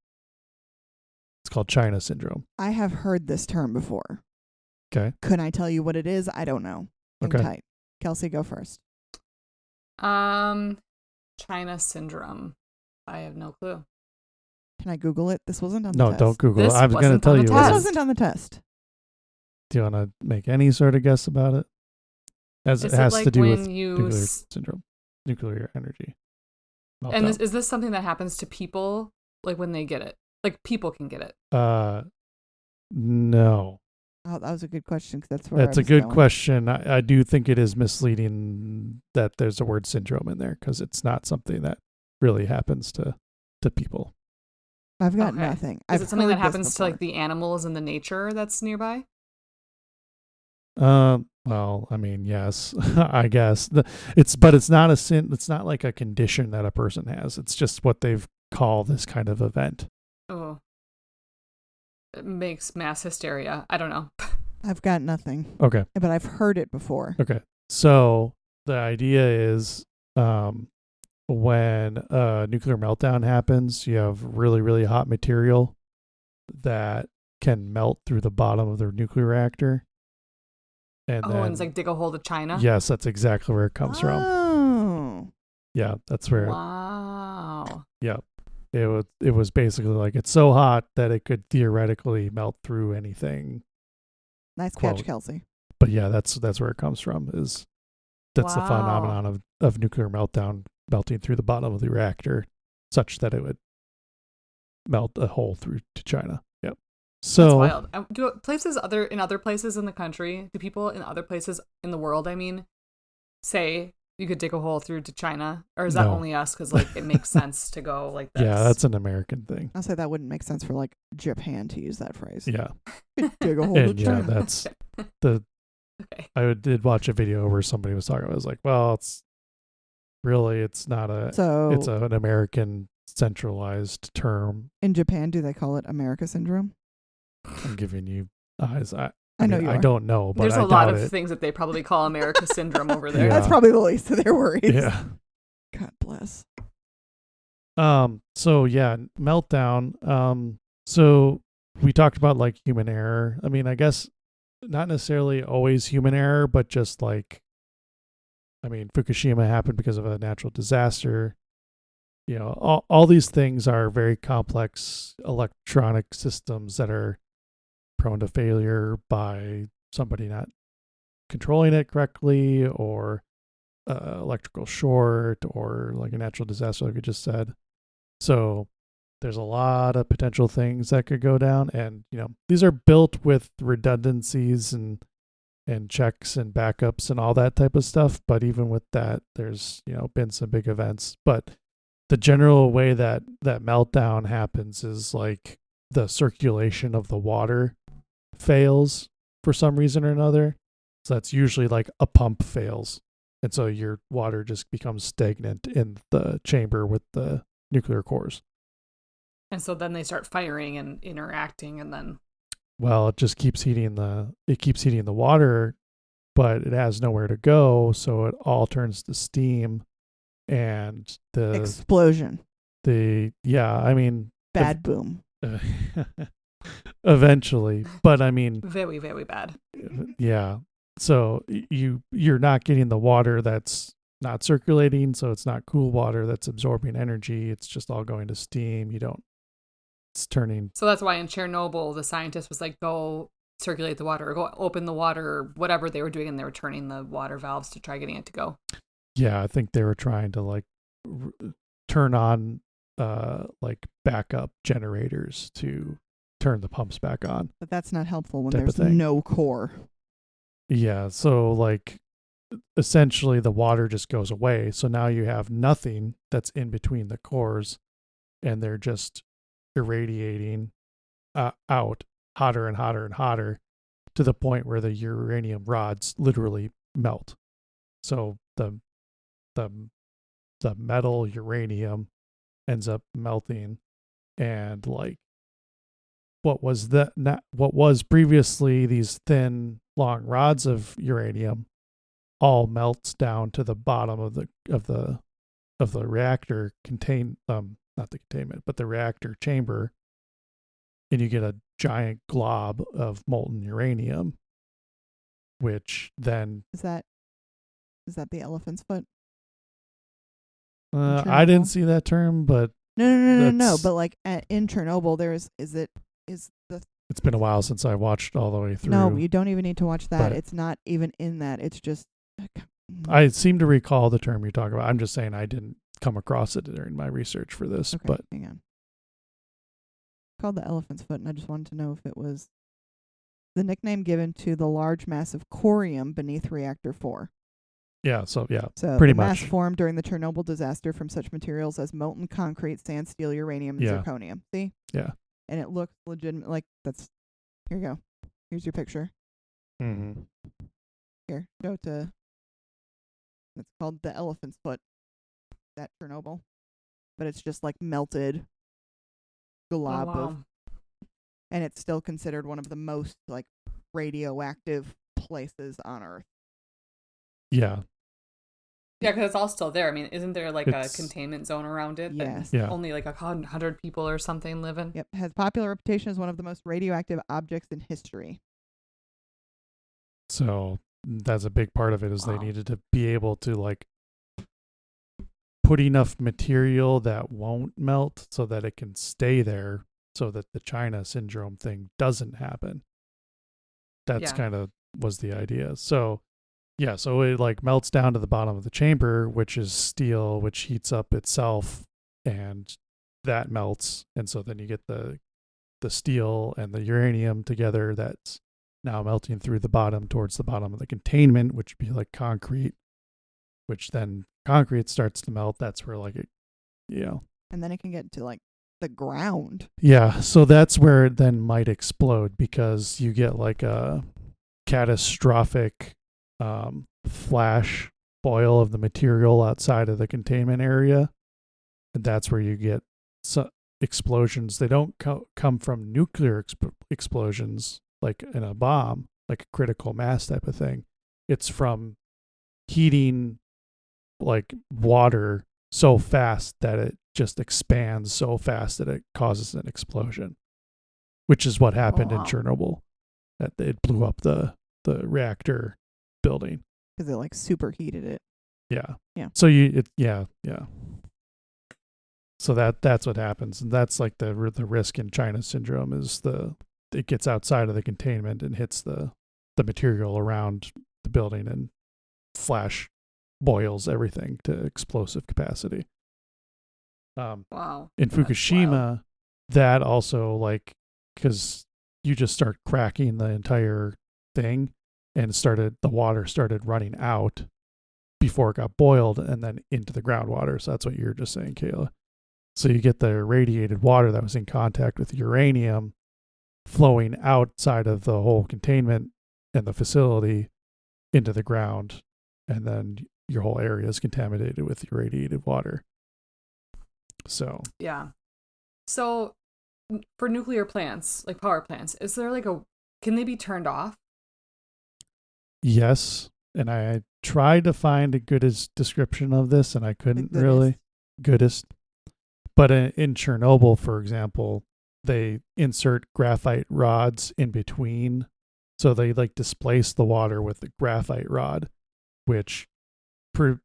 It's called China syndrome. I have heard this term before. Okay. Can I tell you what it is? I don't know. Okay. Tight. Kelsey, go first. China syndrome. I have no clue. Can I Google it? This wasn't on the test. No, don't Google it. I'm going to tell you. This wasn't on the test. Do you want to make any sort of guess about it? As it has to do with nuclear syndrome, nuclear energy. Meltdown. And is this something that happens to people, like when they get it? Like people can get it? No. Oh, that was a good question. Cause that's where a good question. I do think it is misleading that there's a word syndrome in there because it's not something that really happens to to people. I've got nothing. Is it something that happens to like the animals and the nature that's nearby? Well, I mean, yes, I guess but it's not a sin. It's not like a condition that a person has. It's just what they've called this kind of event. Oh, it makes mass hysteria. I don't know. I've got nothing. Okay, but I've heard it before. Okay, so the idea is, when a nuclear meltdown happens, you have really, really hot material that can melt through the bottom of the nuclear reactor. And and it's like dig a hole to China? Yes, that's exactly where it comes from. Oh. Yeah, that's where. Wow. Yeah. It was basically like it's so hot that it could theoretically melt through anything. Nice catch, Kelsey. But yeah, that's where it comes from. That's the phenomenon of nuclear meltdown melting through the bottom of the reactor, such that it would melt a hole through to China. Yep. So that's wild. Do other places in the country, do people in other places in the world, say you could dig a hole through to China, or is that only us? Because like it makes sense to go like this. Yeah, that's an American thing. I'll say that wouldn't make sense for like Japan to use that phrase. Yeah. Dig a hole to China. Yeah, that's the. Okay. I did watch a video where somebody was talking about. I was like, well, it's not it's an American centralized term. In Japan, do they call it America syndrome? I'm giving you eyes. I know you are. I don't know, but there's a lot of things that they probably call America syndrome over there. Yeah. That's probably the least of their worries. Yeah. God bless. So yeah, meltdown. So we talked about like human error. I mean, I guess not necessarily always human error, but just like, I mean, Fukushima happened because of a natural disaster. You know, all these things are very complex electronic systems that are prone to failure by somebody not controlling it correctly, or electrical short, or like a natural disaster, like we just said. So there's a lot of potential things that could go down, and you know, these are built with redundancies and checks and backups and all that type of stuff. But even with that, there's, you know, been some big events. But the general way that meltdown happens is like the circulation of the water fails for some reason or another. So that's usually like a pump fails. And so your water just becomes stagnant in the chamber with the nuclear cores. And so then they start firing and interacting, and then... Well, it just keeps heating the water, but it has nowhere to go, so it all turns to steam, and the explosion. Bad boom. Eventually, but I mean, very, very bad. Yeah. So you're not getting the water that's not circulating, so it's not cool water that's absorbing energy. It's just all going to steam. It's turning. So that's why in Chernobyl, the scientist was like, go circulate the water, or go open the water, or whatever they were doing, and they were turning the water valves to try getting it to go. Yeah, I think they were trying to like turn on like backup generators to turn the pumps back on. But that's not helpful when there's no core. Yeah, so like essentially the water just goes away. So now you have nothing that's in between the cores, and they're just irradiating out hotter and hotter and hotter to the point where the uranium rods literally melt. So the metal uranium ends up melting, and like what was previously these thin long rods of uranium all melts down to the bottom of the reactor not the containment, but the reactor chamber, and you get a giant glob of molten uranium, which then is that the elephant's foot? I didn't see that term, but no. But like in Chernobyl, it's been a while since I watched all the way through. No, you don't even need to watch that. It's not even in that. It's just. I seem to recall the term you're talking about. I'm just saying I didn't come across it during my research for this. Okay, but hang on. It's called the elephant's foot, and I just wanted to know if it was the nickname given to the large mass of corium beneath reactor 4. So pretty the mass much. formed during the Chernobyl disaster from such materials as molten concrete, sand, steel, uranium, and zirconium. See? Yeah. And it looks legitimate. Like that's. Here you go. Here's your picture. Mm-hmm. Here, go to. It's called the elephant's foot. That Chernobyl, but it's just like melted glob of, and it's still considered one of the most like radioactive places on Earth. Yeah. Yeah, because it's all still there. I mean, isn't there like a containment zone around it? Yes. Yeah. Only like 100 people or something live in? Yep. Has popular reputation as one of the most radioactive objects in history. So that's a big part of it is they needed to be able to like put enough material that won't melt so that it can stay there so that the China syndrome thing doesn't happen. That's kind of was the idea. So so it like melts down to the bottom of the chamber, which is steel, which heats up itself, and that melts. And so then you get the steel and the uranium together that's now melting through the bottom towards the bottom of the containment, which would be like concrete, which then concrete starts to melt. That's where like it, And then it can get to like the ground. Yeah. So that's where it then might explode because you get like a catastrophic flash boil of the material outside of the containment area. And that's where you get explosions. They don't come from nuclear explosions like in a bomb, like a critical mass type of thing. It's from heating like water so fast that it just expands so fast that it causes an explosion, which is what happened in Chernobyl. That it blew up the reactor building because it like superheated it. Yeah. So So that's what happens, and that's like the risk in China syndrome is it gets outside of the containment and hits the material around the building and flash boils everything to explosive capacity. Wow. In Fukushima, that also like because you just start cracking the entire thing and the water started running out before it got boiled and then into the groundwater. So that's what you were just saying, Kayla. So you get the irradiated water that was in contact with uranium flowing outside of the whole containment and the facility into the ground, and then your whole area is contaminated with irradiated water. So So for nuclear plants, like power plants, is there like can they be turned off? Yes, and I tried to find a goodest description of this, and I couldn't really. But in Chernobyl, for example, they insert graphite rods in between, so they like displace the water with the graphite rod, which prevents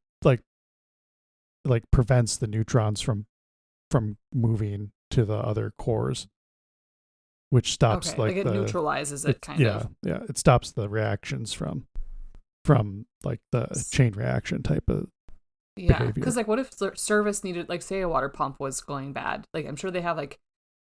the neutrons from moving to the other cores, which stops it neutralizes it kind of. Yeah, it stops the reactions from like the chain reaction type of behavior. Because like what if service needed, like say a water pump was going bad, like I'm sure they have like,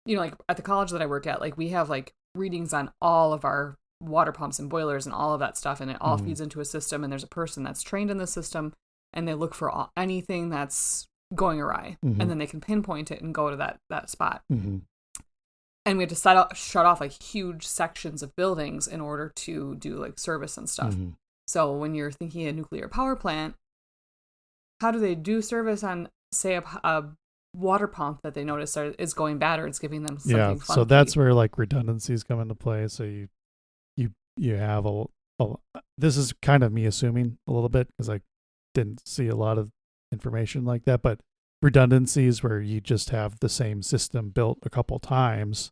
like at the college that I work at, like we have like readings on all of our water pumps and boilers and all of that stuff, and it all feeds into a system, and there's a person that's trained in the system, and they look for anything that's going awry, and then they can pinpoint it and go to that spot. And we had to shut off like huge sections of buildings in order to do like service and stuff. So when you're thinking a nuclear power plant, how do they do service on, say, a water pump that they notice is going bad, or it's giving them something funky? So that's where like redundancies come into play. So you have this is kind of me assuming a little bit because I didn't see a lot of information like that, but redundancies where you just have the same system built a couple times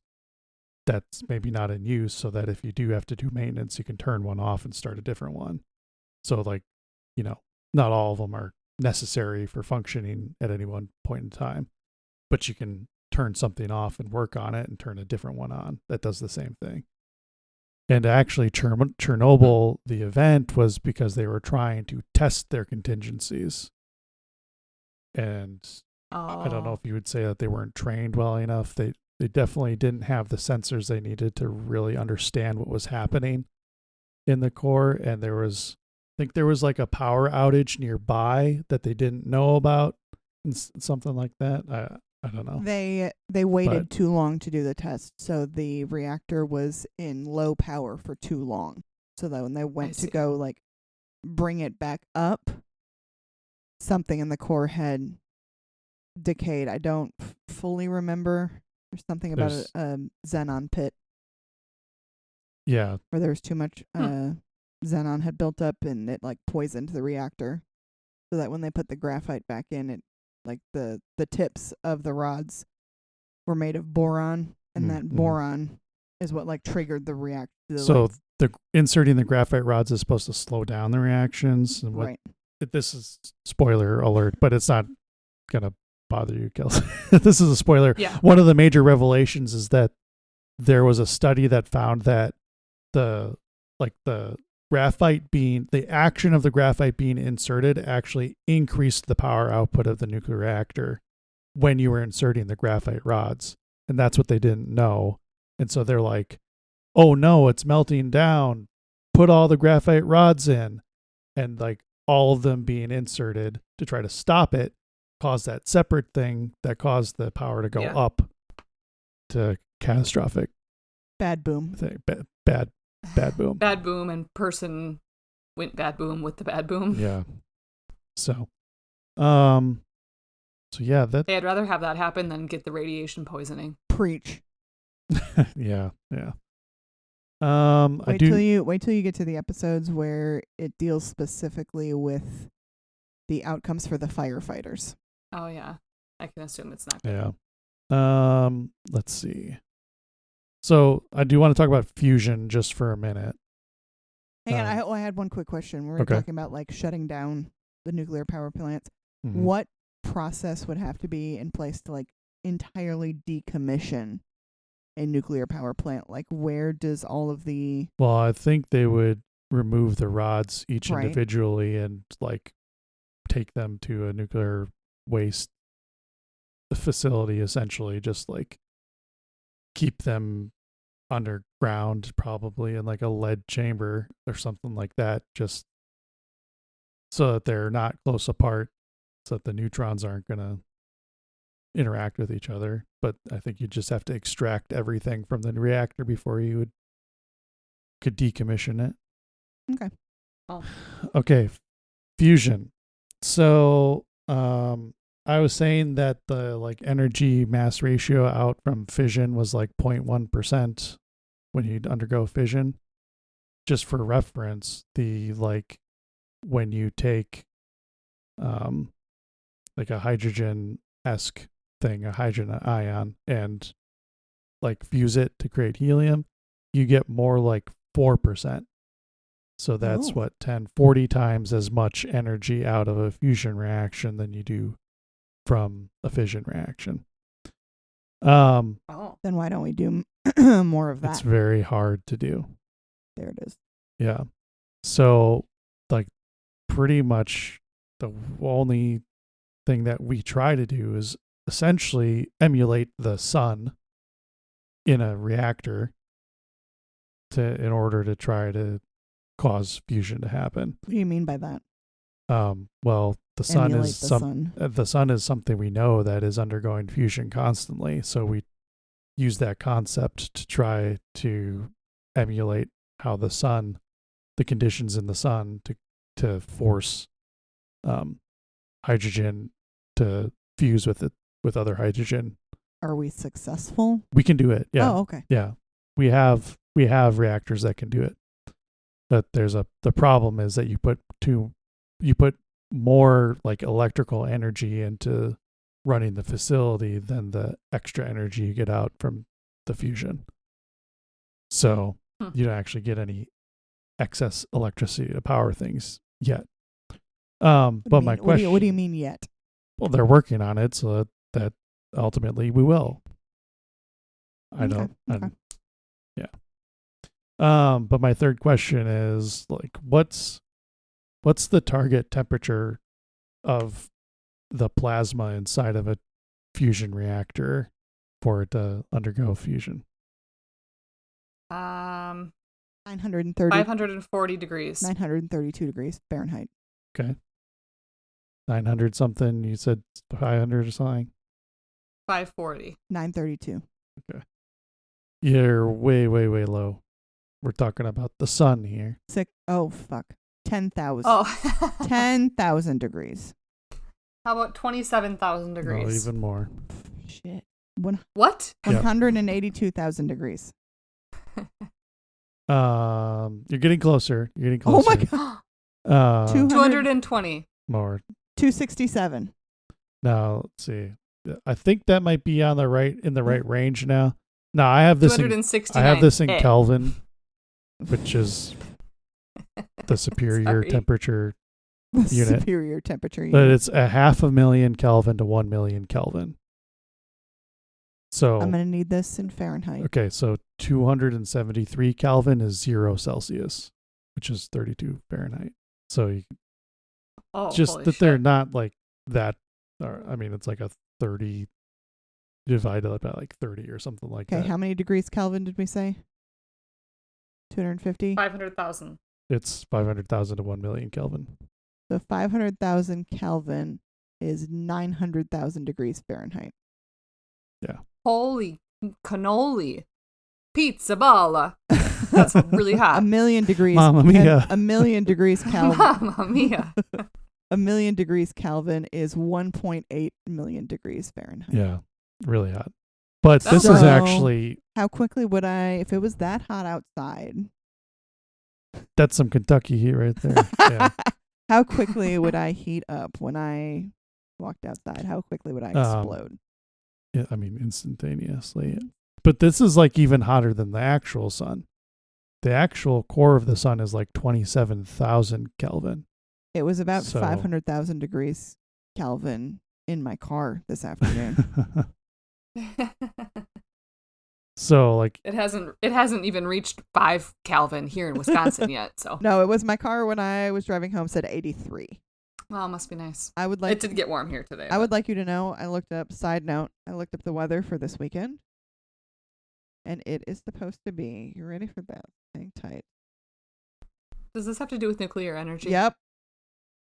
that's maybe not in use, so that if you do have to do maintenance, you can turn one off and start a different one. So like, not all of them are necessary for functioning at any one point in time, but you can turn something off and work on it and turn a different one on that does the same thing. And actually Chernobyl, the event was because they were trying to test their contingencies. And I don't know if you would say that they weren't trained well enough. They definitely didn't have the sensors they needed to really understand what was happening in the core. And there was think there was like a power outage nearby that they didn't know about and something like that. I don't know. They waited too long to do the test, so the reactor was in low power for too long. So that when they went to go like bring it back up, something in the core had decayed. I don't fully remember. There's something about a xenon pit. Yeah. Where there was too much xenon had built up and it like poisoned the reactor. So that when they put the graphite back in, it like the tips of the rods were made of boron, and that boron is what like triggered the reaction. So inserting the graphite rods is supposed to slow down the reactions. And right. This is spoiler alert, but it's not gonna bother you, Kelsey. This is a spoiler. Yeah. One of the major revelations is that there was a study that found that the action of the graphite being inserted actually increased the power output of the nuclear reactor when you were inserting the graphite rods. And that's what they didn't know. And so they're like, oh no, it's melting down. Put all the graphite rods in. And like all of them being inserted to try to stop it caused that separate thing that caused the power to go up to catastrophic. Bad boom. Thing. Bad boom. Bad boom, and person went bad boom with the bad boom. Yeah. So yeah, that. Hey, I'd rather have that happen than get the radiation poisoning. Preach. Yeah. Wait till you get to the episodes where it deals specifically with the outcomes for the firefighters. Oh yeah, I can assume it's not good. Yeah. Let's see. So I do want to talk about fusion just for a minute. Hang on, I had one quick question. We were talking about like shutting down the nuclear power plants. Mm-hmm. What process would have to be in place to like entirely decommission a nuclear power plant? Like where does all of the... Well, I think they would remove the rods each individually and like take them to a nuclear waste facility, essentially, just like keep them underground, probably in like a lead chamber or something like that, just so that they're not close apart, so that the neutrons aren't going to interact with each other. But I think you just have to extract everything from the reactor before you could decommission it. Okay. Oh. Okay. Fusion. So, I was saying that the like energy mass ratio out from fission was like 0.1% when you'd undergo fission. Just for reference, the like when you take like a hydrogen-esque thing, a hydrogen ion, and like fuse it to create helium, you get more like 4%. So that's 40 times as much energy out of a fusion reaction than you do from a fission reaction. Then why don't we do more of that? It's very hard to do. There it is. Yeah. So like pretty much the only thing that we try to do is essentially emulate the sun in a reactor in order to try to cause fusion to happen. What do you mean by that? Well, the sun is something we know that is undergoing fusion constantly. So we use that concept to try to emulate how the conditions in the sun to force hydrogen to fuse with other hydrogen. Are we successful? We can do it. Yeah. Oh, okay. Yeah. We have reactors that can do it. But the problem is that you put more like electrical energy into running the facility than the extra energy you get out from the fusion. So you don't actually get any excess electricity to power things yet. But my question... What do you mean yet? Well, they're working on it so that ultimately we will. Yeah. But my third question is like, what's the target temperature of the plasma inside of a fusion reactor for it to undergo fusion? 540 degrees. 932 degrees Fahrenheit. Okay. 900 something. You said 500 or something? 540. 932. Okay. You're way, way, way low. We're talking about the sun here. 10,000. Oh. 10,000 degrees. How about 27,000 degrees? No, even more. Shit. What? 182,000 degrees. You're getting closer. Oh my god. 220. More. 267. Now, let's see. I think that might be on the right range now. No, I have this. I have this in Kelvin, which is the superior temperature unit. Superior temperature unit. But it's 500,000 Kelvin to 1 million Kelvin. So I'm gonna need this in Fahrenheit. Okay, so 273 Kelvin is 0 Celsius, which is 32 Fahrenheit. So you just that they're not like that. I mean, it's like a 30 divided by like 30 or something like that. Okay, how many degrees Kelvin did we say? 250? 500,000. It's 500,000 to 1 million Kelvin. So 500,000 Kelvin is 900,000 degrees Fahrenheit. Yeah. Holy cannoli. Pizza balla. That's really hot. 1 million degrees. Mamma mia. 1 million degrees Kelvin. Mamma mia. 1 million degrees Kelvin is 1.8 million degrees Fahrenheit. Yeah, really hot. But this is actually... How quickly would I, if it was that hot outside... That's some Kentucky heat right there. Yeah. How quickly would I heat up when I walked outside? How quickly would I explode? Yeah, I mean, instantaneously. But this is like even hotter than the actual sun. The actual core of the sun is like 27,000 Kelvin. It was about 500,000 degrees Kelvin in my car this afternoon. So like it hasn't even reached 5 Kelvin here in Wisconsin yet. So no, it was my car when I was driving home said 83. Well, it must be nice. It did get warm here today. I would like you to know, I looked up the weather for this weekend. And it is supposed to be, you ready for that? Hang tight. Does this have to do with nuclear energy? Yep.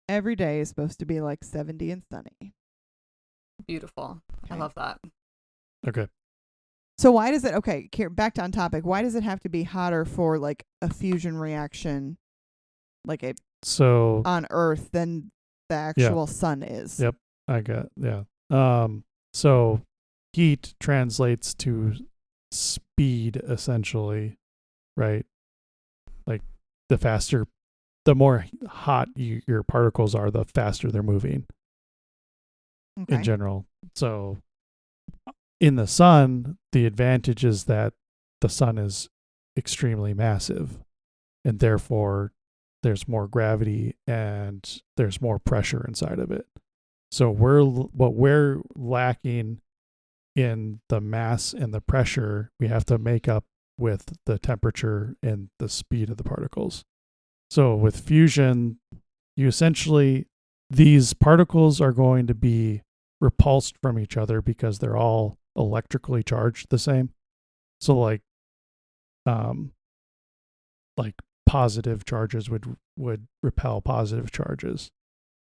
Every day is supposed to be like 70 and sunny. Beautiful. Okay. I love that. Okay. So why does it, back to on topic, why does it have to be hotter for like a fusion reaction on Earth than the actual sun is? Yep. So heat translates to speed essentially, right? Like the more hot your particles are, the faster they're moving in general. So in the sun, the advantage is that the sun is extremely massive and therefore there's more gravity and there's more pressure inside of it. So what we're lacking in the mass and the pressure, we have to make up with the temperature and the speed of the particles. So with fusion, these particles are going to be repulsed from each other because they're all electrically charged the same. So like positive charges would repel positive charges.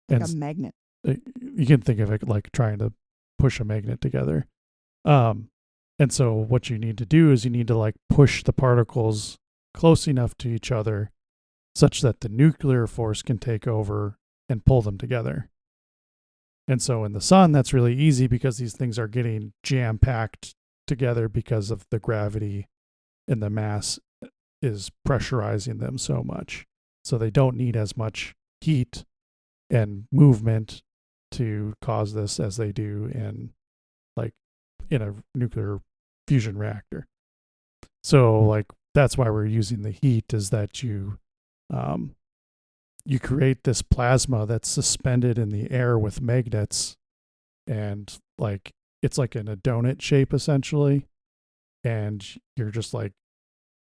Like a magnet. You can think of it like trying to push a magnet together. And so what you need to do is you need to like push the particles close enough to each other such that the nuclear force can take over and pull them together. And so in the sun, that's really easy because these things are getting jam-packed together because of the gravity and the mass is pressurizing them so much. So they don't need as much heat and movement to cause this as they do in a nuclear fusion reactor. So like that's why we're using the heat, is that you create this plasma that's suspended in the air with magnets, and like it's like in a donut shape essentially, and you're just like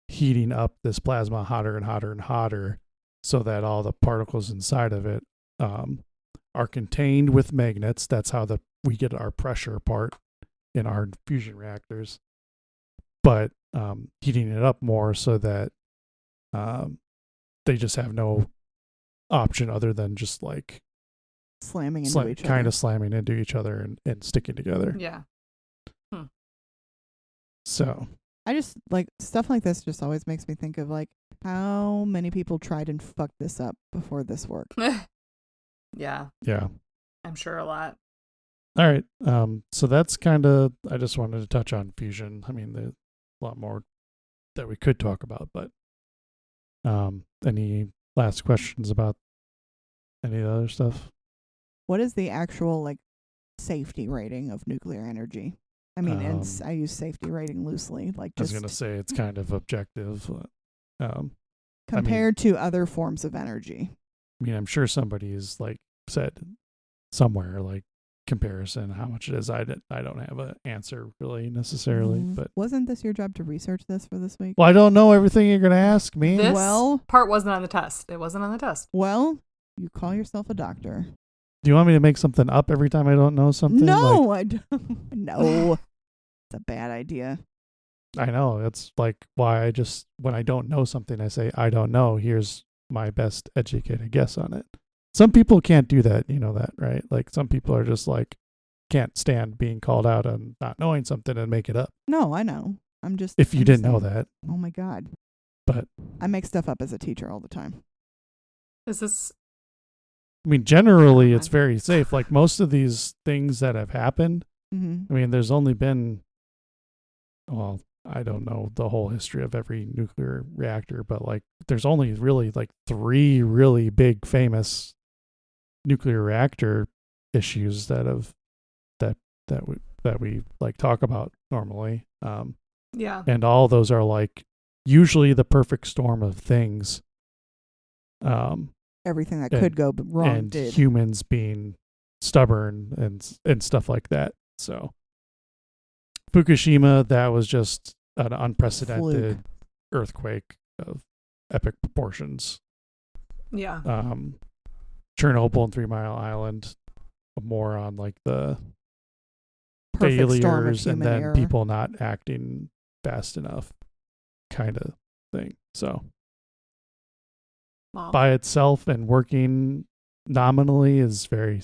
heating up this plasma hotter and hotter and hotter so that all the particles inside of it are contained with magnets. That's how we get our pressure part in our fusion reactors, but heating it up more so that they just have no option other than just like slamming into each other. Kind of slamming into each other and sticking together. Yeah. So I just like stuff like this just always makes me think of like how many people tried and fucked this up before this worked. Yeah. Yeah. I'm sure a lot. All right. So that's kind of, I just wanted to touch on fusion. I mean, there's a lot more that we could talk about, but any last questions about any of the other stuff? What is the actual like safety rating of nuclear energy? I mean, and I use safety rating loosely. Like, just I was going to say it's kind of objective. Compared to other forms of energy. I mean, I'm sure somebody has like said somewhere like comparison how much it is. I don't have an answer really necessarily, but wasn't this your job to research this for this week? Well, I don't know everything you're going to ask me. This part wasn't on the test. It wasn't on the test. Well, you call yourself a doctor. Do you want me to make something up every time I don't know something? No, I don't. No. It's a bad idea. I know. That's like why I just, when I don't know something, I say, I don't know. Here's my best educated guess on it. Some people can't do that. You know that, right? Like some people are just like, can't stand being called out on not knowing something and make it up. No, I know. If you didn't know that. Oh my God. But I make stuff up as a teacher all the time. Is this? I mean, generally it's very safe. Like most of these things that have happened, I mean, there's only been, well, I don't know the whole history of every nuclear reactor, but like there's only really like 3 really big famous nuclear reactor issues that have that we like talk about normally. Yeah. And all those are like usually the perfect storm of things. Everything that could go wrong and did. Humans being stubborn and stuff like that. So Fukushima, that was just an unprecedented earthquake of epic proportions. Yeah. Chernobyl and 3 Mile Island, more on like the Perfect storm of failures and human then error. people not acting fast enough kind of thing. So Wow. by itself and working nominally is very,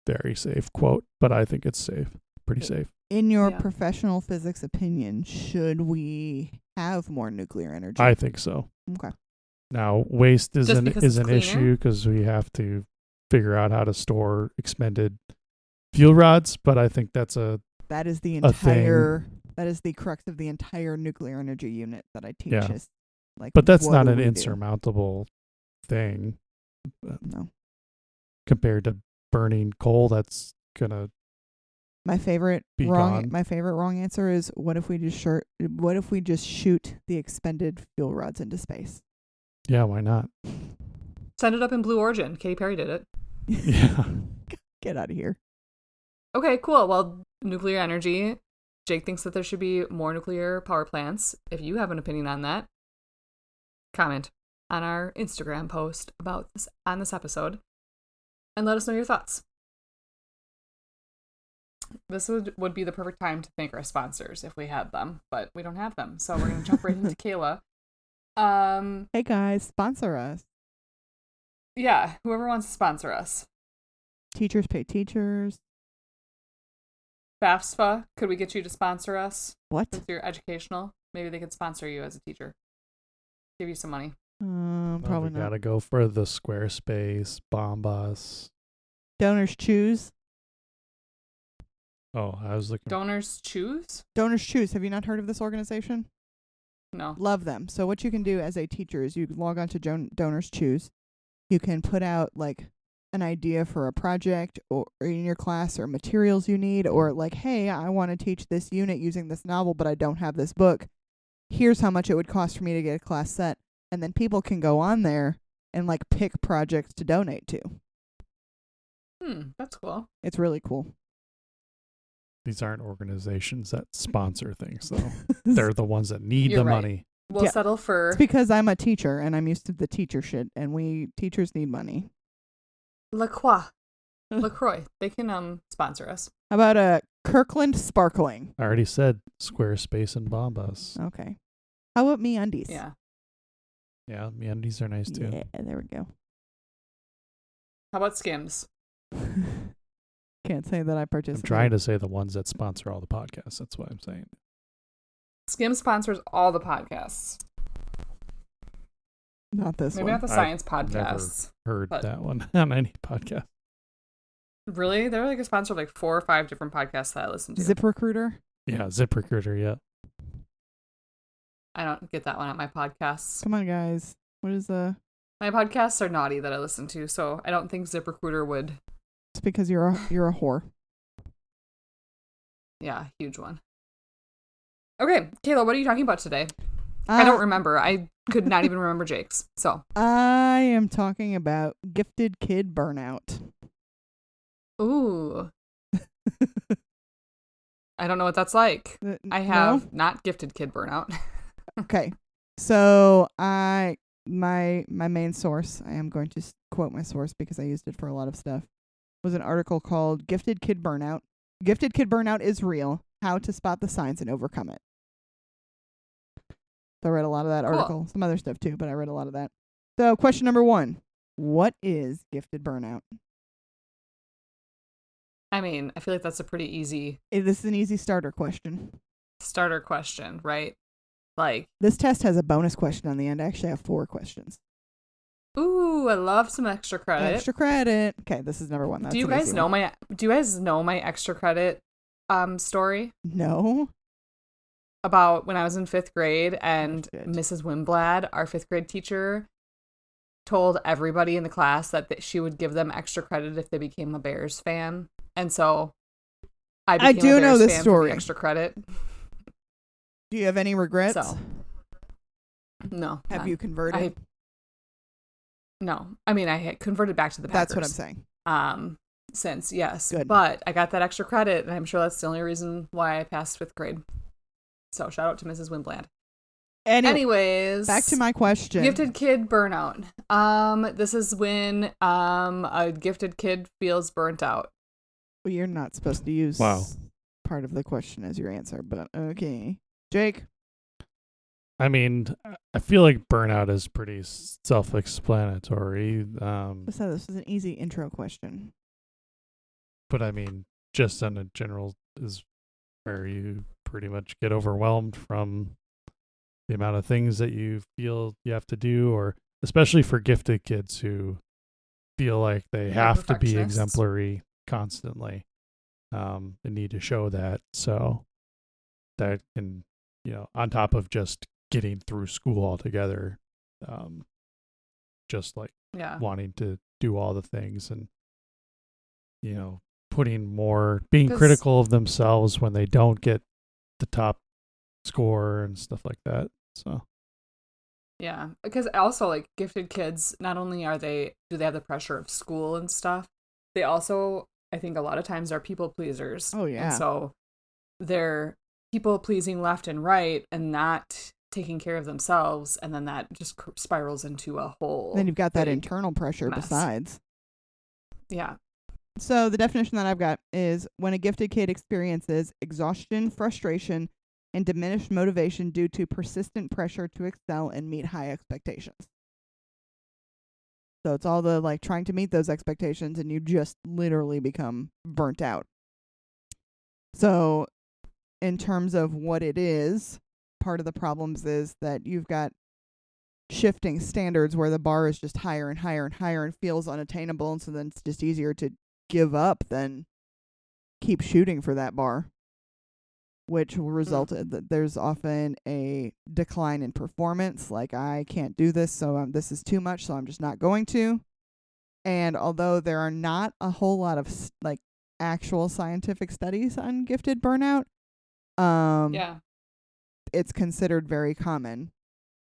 very safe, quote, but I think it's safe, pretty safe. In your professional physics opinion, should we have more nuclear energy? I think so. Okay. Now, waste is an cleaner? issue because we have to figure out how to store expended fuel rods, but I think that is the crux of the entire nuclear energy unit that I teach. Yeah. Is like, but that's what not do an we do? insurmountable thing. No. Compared to burning coal, that's gonna My favorite be wrong gone. answer is what if we just shoot the expended fuel rods into space? Yeah, why not? Send it up in Blue Origin. Katy Perry did it. Yeah. Get out of here. Okay, cool. Well, nuclear energy. Jake thinks that there should be more nuclear power plants. If you have an opinion on that, comment on our Instagram post about this on this episode and let us know your thoughts. This would be the perfect time to thank our sponsors if we had them, but we don't have them. So we're going to jump right into Kayla. Hey guys, sponsor us. Yeah, whoever wants to sponsor us. Teachers pay teachers. FAFSA, could we get you to sponsor us? What? Since you're educational, maybe they could sponsor you as a teacher. Give you some money. Probably we not. Gotta go for the Squarespace, Bombas. Donors choose. Oh, I was looking. Donors choose? Donors choose. Have you not heard of this organization? No. Love them. So what you can do as a teacher is you log on to Donors Choose. You can put out like an idea for a project or in your class or materials you need, or like, hey, I want to teach this unit using this novel, but I don't have this book. Here's how much it would cost for me to get a class set. And then people can go on there and like pick projects to donate to. That's cool. It's really cool. These aren't organizations that sponsor things, though. They're the ones that need You're the right. money. We'll settle for... It's because I'm a teacher and I'm used to the teacher shit, and teachers need money. LaCroix. They can sponsor us. How about Kirkland Sparkling? I already said Squarespace and Bombas. Okay. How about MeUndies? Yeah. Yeah, MeUndies are nice too. Yeah, there we go. How about Skims? Can't say that I I'm participate. trying to say the ones that sponsor all the podcasts. That's what I'm saying. Skims sponsors all the podcasts. Not this Maybe one. not the science podcasts. Never heard but that one on any podcast. Really? They're like a sponsor of like 4 or 5 different podcasts that I listen to. ZipRecruiter? Yeah, ZipRecruiter, yeah. I don't get that one at my podcasts. Come on, guys. What is My podcasts are naughty that I listen to, so I don't think ZipRecruiter would. It's because you're a whore. Yeah, huge one. Okay, Kayla, what are you talking about today? I don't remember. I could not even remember Jake's. So I am talking about gifted kid burnout. ooh. I don't know what that's like. I have not gifted kid burnout. Okay. So my main source, I am going to quote my source because I used it for a lot of stuff, was an article called Gifted Kid Burnout. Gifted Kid Burnout is real. How to spot the signs and overcome it. So I read a lot of that article. Some other stuff too, but I read a lot of that. So question number 1. What is gifted burnout? I mean, I feel like that's a pretty easy This is an easy starter question. starter question, right? Like, This test has a bonus question on the end. I actually have 4 questions. ooh, I love some extra credit. Extra credit. Okay, this is number 1. That's Do you guys know my extra credit story? No. About when I was in 5th grade and Shit. Mrs. Wimblad, our 5th grade teacher, told everybody in the class that she would give them extra credit if they became a Bears fan. And so I became do a Bears know this fan story. for the extra credit. Do you have any regrets? So, no. Have none. you converted? No. I mean, I had converted back to the Packers. That's what I'm saying. Since, yes. Good. But I got that extra credit, and I'm sure that's the only reason why I passed 5th grade. So shout out to Mrs. Wimblad. Anyways, back to my question. Gifted kid burnout. This is when a gifted kid feels burnt out. Well, you're not supposed to use part of the question as your answer, but okay. Jake? I mean, I feel like burnout is pretty self-explanatory. So this is an easy intro question. But I mean, just in a general is where you pretty much get overwhelmed from the amount of things that you feel you have to do, or especially for gifted kids who feel like they have to be exemplary constantly, and need to show that. So that can, on top of just getting through school altogether, just like wanting to do all the things and, being critical of themselves when they don't get the top score and stuff like that. So yeah, because also like gifted kids, not only do they have the pressure of school and stuff, they also, I think a lot of times, are people pleasers. Oh yeah. And so they're people pleasing left and right and not taking care of themselves, and then that just spirals into a whole then you've got that internal pressure mess. Besides. Yeah. So the definition that I've got is when a gifted kid experiences exhaustion, frustration, and diminished motivation due to persistent pressure to excel and meet high expectations. So it's all the trying to meet those expectations, and you just literally become burnt out. So in terms of what it is, part of the problems is that you've got shifting standards where the bar is just higher and higher and higher and feels unattainable, and so then it's just easier to give up than keep shooting for that bar, which will result in that there's often a decline in performance. Like, I can't do this, so this is too much, so I'm just not going to. And although there are not a whole lot of actual scientific studies on gifted burnout, it's considered very common.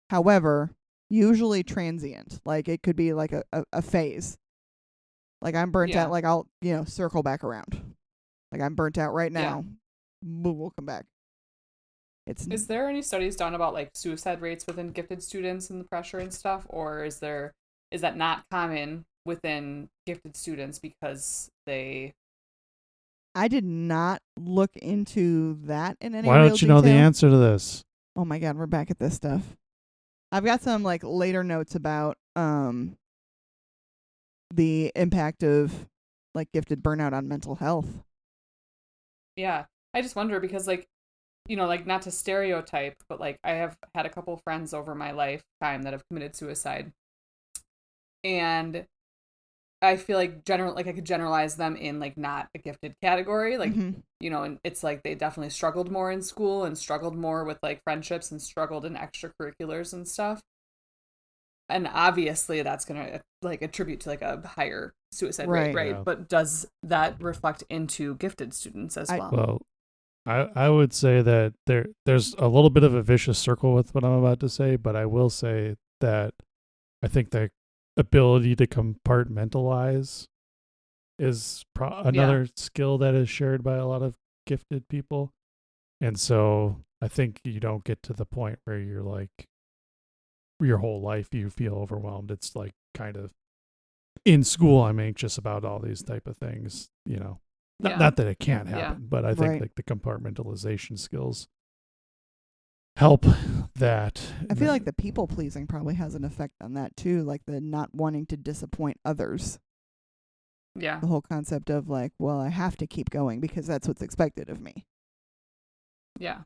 However, usually transient. Like, it could be like a phase. Like, I'm burnt out, like, I'll, circle back around. Like, I'm burnt out right now. But we'll come back. Is there any studies done about suicide rates within gifted students and the pressure and stuff, or is that not common within gifted students because they? I did not look into that in any. Why don't you know the answer to this? Oh my God, we're back at this stuff. I've got some like later notes about the impact of like gifted burnout on mental health. Yeah. I just wonder because like, you know, like not to stereotype, but like I have had a couple friends over my lifetime that have committed suicide. And I feel like I could generalize them in like not a gifted category. Like, you know, and it's like they definitely struggled more in school and struggled more with like friendships and struggled in extracurriculars and stuff. And obviously that's going to like attribute to like a higher suicide rate, right? Yeah. But does that reflect into gifted students as well? Well, I would say that there's a little bit of a vicious circle with what I'm about to say, but I will say that I think the ability to compartmentalize is another skill that is shared by a lot of gifted people. And so I think you don't get to the point where you're like your whole life you feel overwhelmed. It's like kind of in school I'm anxious about all these type of things, you know. Not that it can't happen, but I think like the compartmentalization skills help that. I feel like the people pleasing probably has an effect on that too, like the not wanting to disappoint others. Yeah. The whole concept of like, well, I have to keep going because that's what's expected of me. Yeah.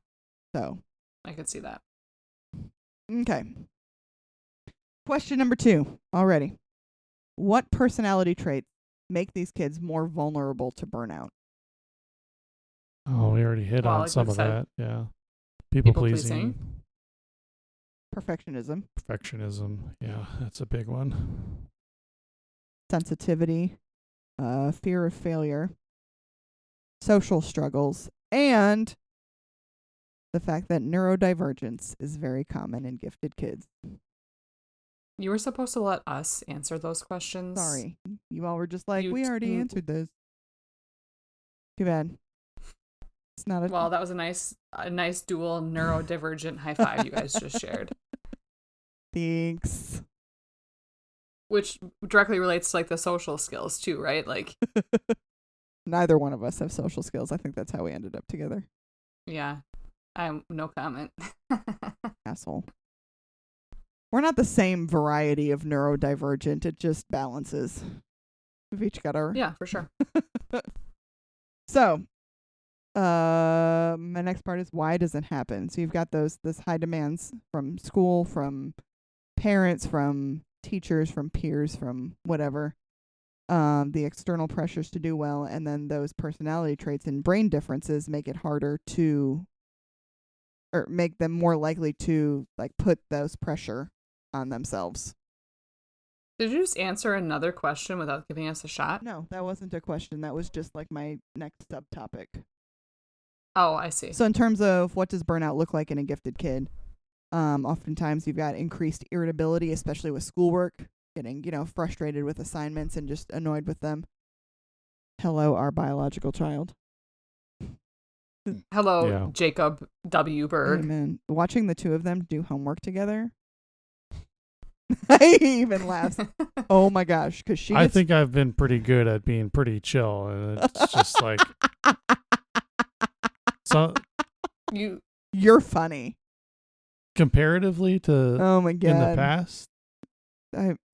So. I could see that. Okay. Question number 2 already. What personality traits make these kids more vulnerable to burnout? Oh, we already hit on like some of that. Yeah. People pleasing. Perfectionism. Yeah, that's a big one. Sensitivity. Fear of failure. Social struggles. And the fact that neurodivergence is very common in gifted kids. You were supposed to let us answer those questions. Sorry. You all were just like, we already answered this. Too bad. It's not a... Well, that was a nice dual neurodivergent high five you guys just shared. Thanks. Which directly relates to like the social skills too, right? Like neither one of us have social skills. I think that's how we ended up together. Yeah. I'm no comment. Asshole. We're not the same variety of neurodivergent. It just balances. We've each got our... Yeah, for sure. So, my next part is why does it happen? So you've got this high demands from school, from parents, from teachers, from peers, from whatever. The external pressures to do well, and then those personality traits and brain differences make it harder to, or make them more likely to like put those pressure on themselves. Did you just answer another question without giving us a shot? No, that wasn't a question. That was just like my next subtopic. Oh, I see. So in terms of what does burnout look like in a gifted kid, oftentimes you've got increased irritability, especially with schoolwork, getting, frustrated with assignments and just annoyed with them. Hello, our biological child. Hello, Jacob W. Berg. Amen. Watching the two of them do homework together. I even laughs. Oh my gosh, because I think I've been pretty good at being pretty chill, and it's just like so. You're funny Comparatively to oh my god in the past.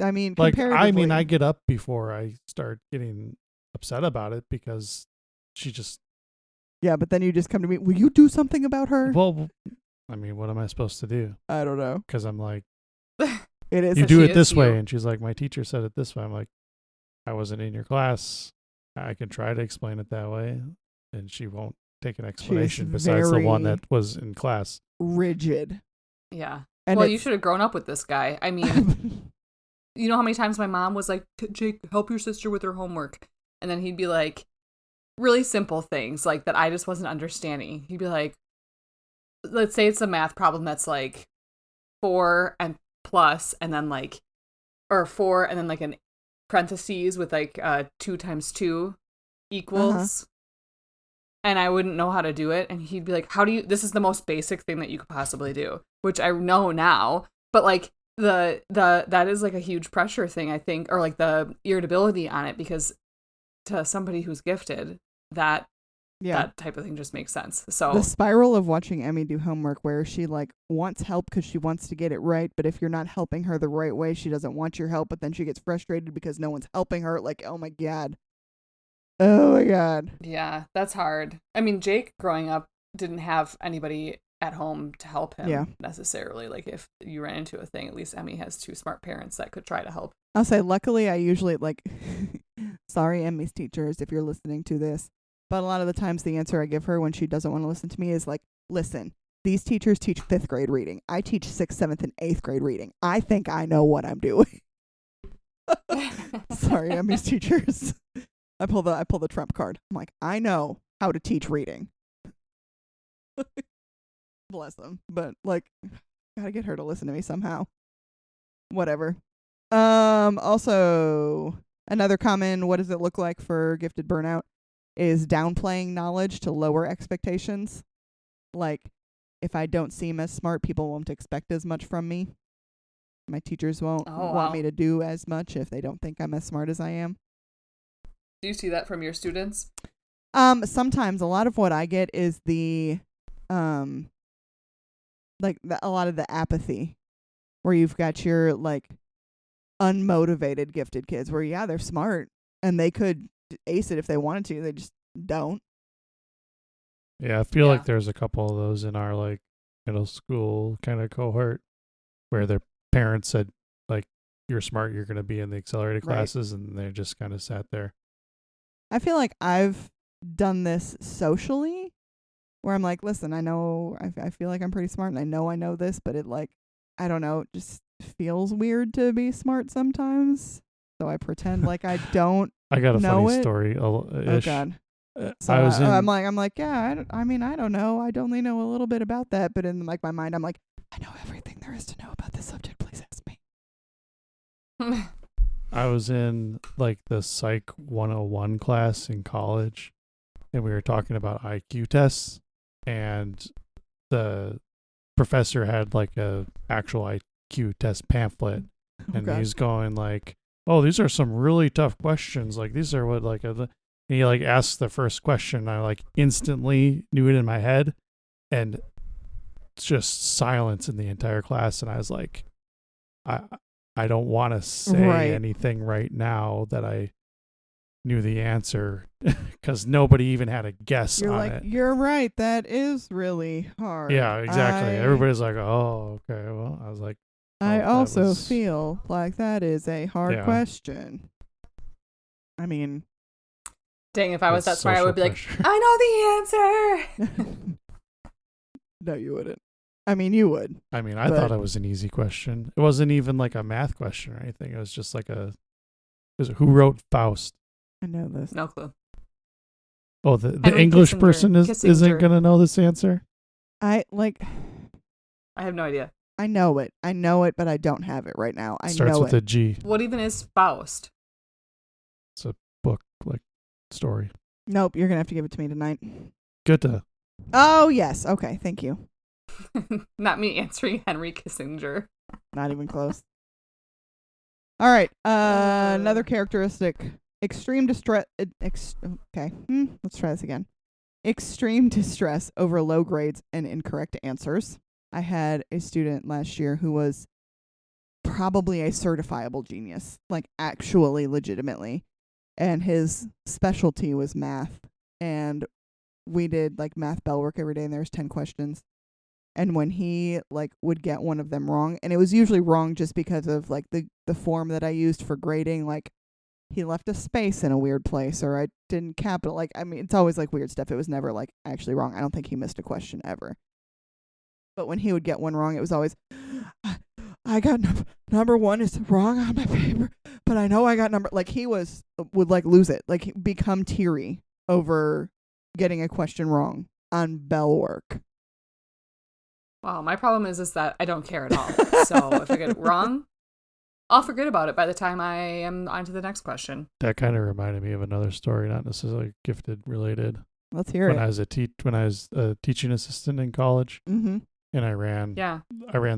I mean, like comparatively. I get up before I start getting upset about it because she just. Yeah, but then you just come to me. Will you do something about her? Well, I mean, what am I supposed to do? I don't know. Because I'm like. It is. You do it this way. And she's like, my teacher said it this way. I'm like, I wasn't in your class. I can try to explain it that way. And she won't take an explanation besides the one that was in class. Rigid. Yeah. And well, you should have grown up with this guy. I mean, you know how many times my mom was like, Jake, help your sister with her homework. And then he'd be like, really simple things like that I just wasn't understanding. He'd be like, let's say it's a math problem that's like 4 and plus and then like or 4 and then like an parentheses with like 2 times 2 equals and I wouldn't know how to do it and he'd be like, how do you, this is the most basic thing that you could possibly do, which I know now, but like the that is like a huge pressure thing, I think, or like the irritability on it, because to somebody who's gifted, that that type of thing just makes sense. So the spiral of watching Emmy do homework where she like wants help because she wants to get it right, but if you're not helping her the right way, she doesn't want your help, but then she gets frustrated because no one's helping her. Like, oh my God. Yeah, that's hard. I mean, Jake growing up didn't have anybody at home to help him necessarily. Like if you ran into a thing, at least Emmy has 2 smart parents that could try to help. I'll say, luckily, I usually like, sorry, Emmy's teachers, if you're listening to this, but a lot of the times the answer I give her when she doesn't want to listen to me is like, listen, these teachers teach 5th grade reading. I teach 6th, 7th, and 8th grade reading. I think I know what I'm doing. Sorry, Emmy's teachers. I pull the trump card. I'm like, I know how to teach reading. Bless them. But like, gotta get her to listen to me somehow. Whatever. Also, another common what does it look like for gifted burnout is downplaying knowledge to lower expectations. Like, if I don't seem as smart, people won't expect as much from me. My teachers won't want me to do as much if they don't think I'm as smart as I am. Do you see that from your students? Sometimes a lot of what I get is a lot of the apathy where you've got your like unmotivated gifted kids where they're smart and they could ace it if they wanted to, they just don't. Yeah, I feel like there's a couple of those in our like middle school kind of cohort where their parents said like, you're smart, you're going to be in the accelerated classes, and they just kind of sat there. I feel like I've done this socially where I'm like, listen, I know, I feel like I'm pretty smart and I know this, but it like, I don't know, just feels weird to be smart sometimes. So I pretend like I don't. I got a know funny it. story. Oh God. So I'm like, yeah, I mean, I don't know. I only know a little bit about that. But in like my mind, I'm like, I know everything there is to know about this subject. Please ask me. I was in like the Psych 101 class in college, and we were talking about IQ tests, and the professor had like a actual IQ test pamphlet, and he's going like, oh, these are some really tough questions. Like these are what like and he like asked the first question. I like instantly knew it in my head, and it's just silence in the entire class. And I was like, I don't want to say anything right now that I knew the answer because nobody even had a guess You're on like, it. You're right. That is really hard. Yeah, exactly. Everybody's like, oh, okay. Well, I was like, I also feel like that is a hard question. I mean, dang, if I was that smart, I would be like, I know the answer. No, you wouldn't. I mean, you would. I mean, I thought it was an easy question. It wasn't even like a math question or anything. It was just like who wrote Faust? I know this. No clue. Oh, the English person isn't going to know this answer? I have no idea. I know it, but I don't have it right now. Starts with a G. What even is Faust? It's a book, like, story. Nope, you're going to have to give it to me tonight. Goethe. Oh, yes. Okay, thank you. Not me answering Henry Kissinger. Not even close. All right, another characteristic. Extreme distress. Okay, let's try this again. Extreme distress over low grades and incorrect answers. I had a student last year who was probably a certifiable genius, like actually legitimately. And his specialty was math. And we did like math bell work every day, and there was 10 questions. And when he like would get one of them wrong, and it was usually wrong just because of like the form that I used for grading, like he left a space in a weird place, or I didn't capital. Like, I mean, it's always like weird stuff. It was never like actually wrong. I don't think he missed a question ever. But when he would get one wrong, it was always, I got number one is wrong on my paper, but I know I got number. Like he would like lose it, like become teary over getting a question wrong on bell work. Wow, my problem is that I don't care at all. So if I get it wrong, I'll forget about it by the time I am on to the next question. That kind of reminded me of another story, not necessarily gifted related. Let's hear it. I was when I was a teaching assistant in college, and I ran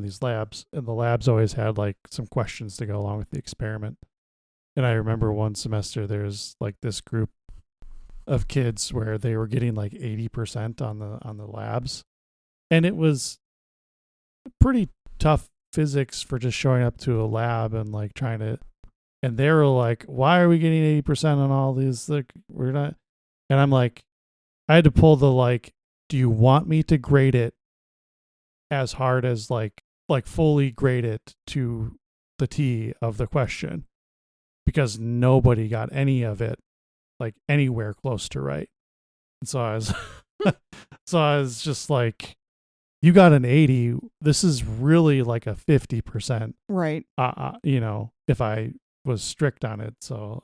these labs, and the labs always had like some questions to go along with the experiment. And I remember one semester there's like this group of kids where they were getting like 80% on the labs, and it was pretty tough physics for just showing up to a lab and like trying to, and they were like, why are we getting 80% on all these, like we're not, and I'm like, I had to pull the like, do you want me to grade it as hard as like fully grade it to the T of the question, because nobody got any of it like anywhere close to right. And so I was just like, you got an 80. This is really like a 50%. Right. If I was strict on it. So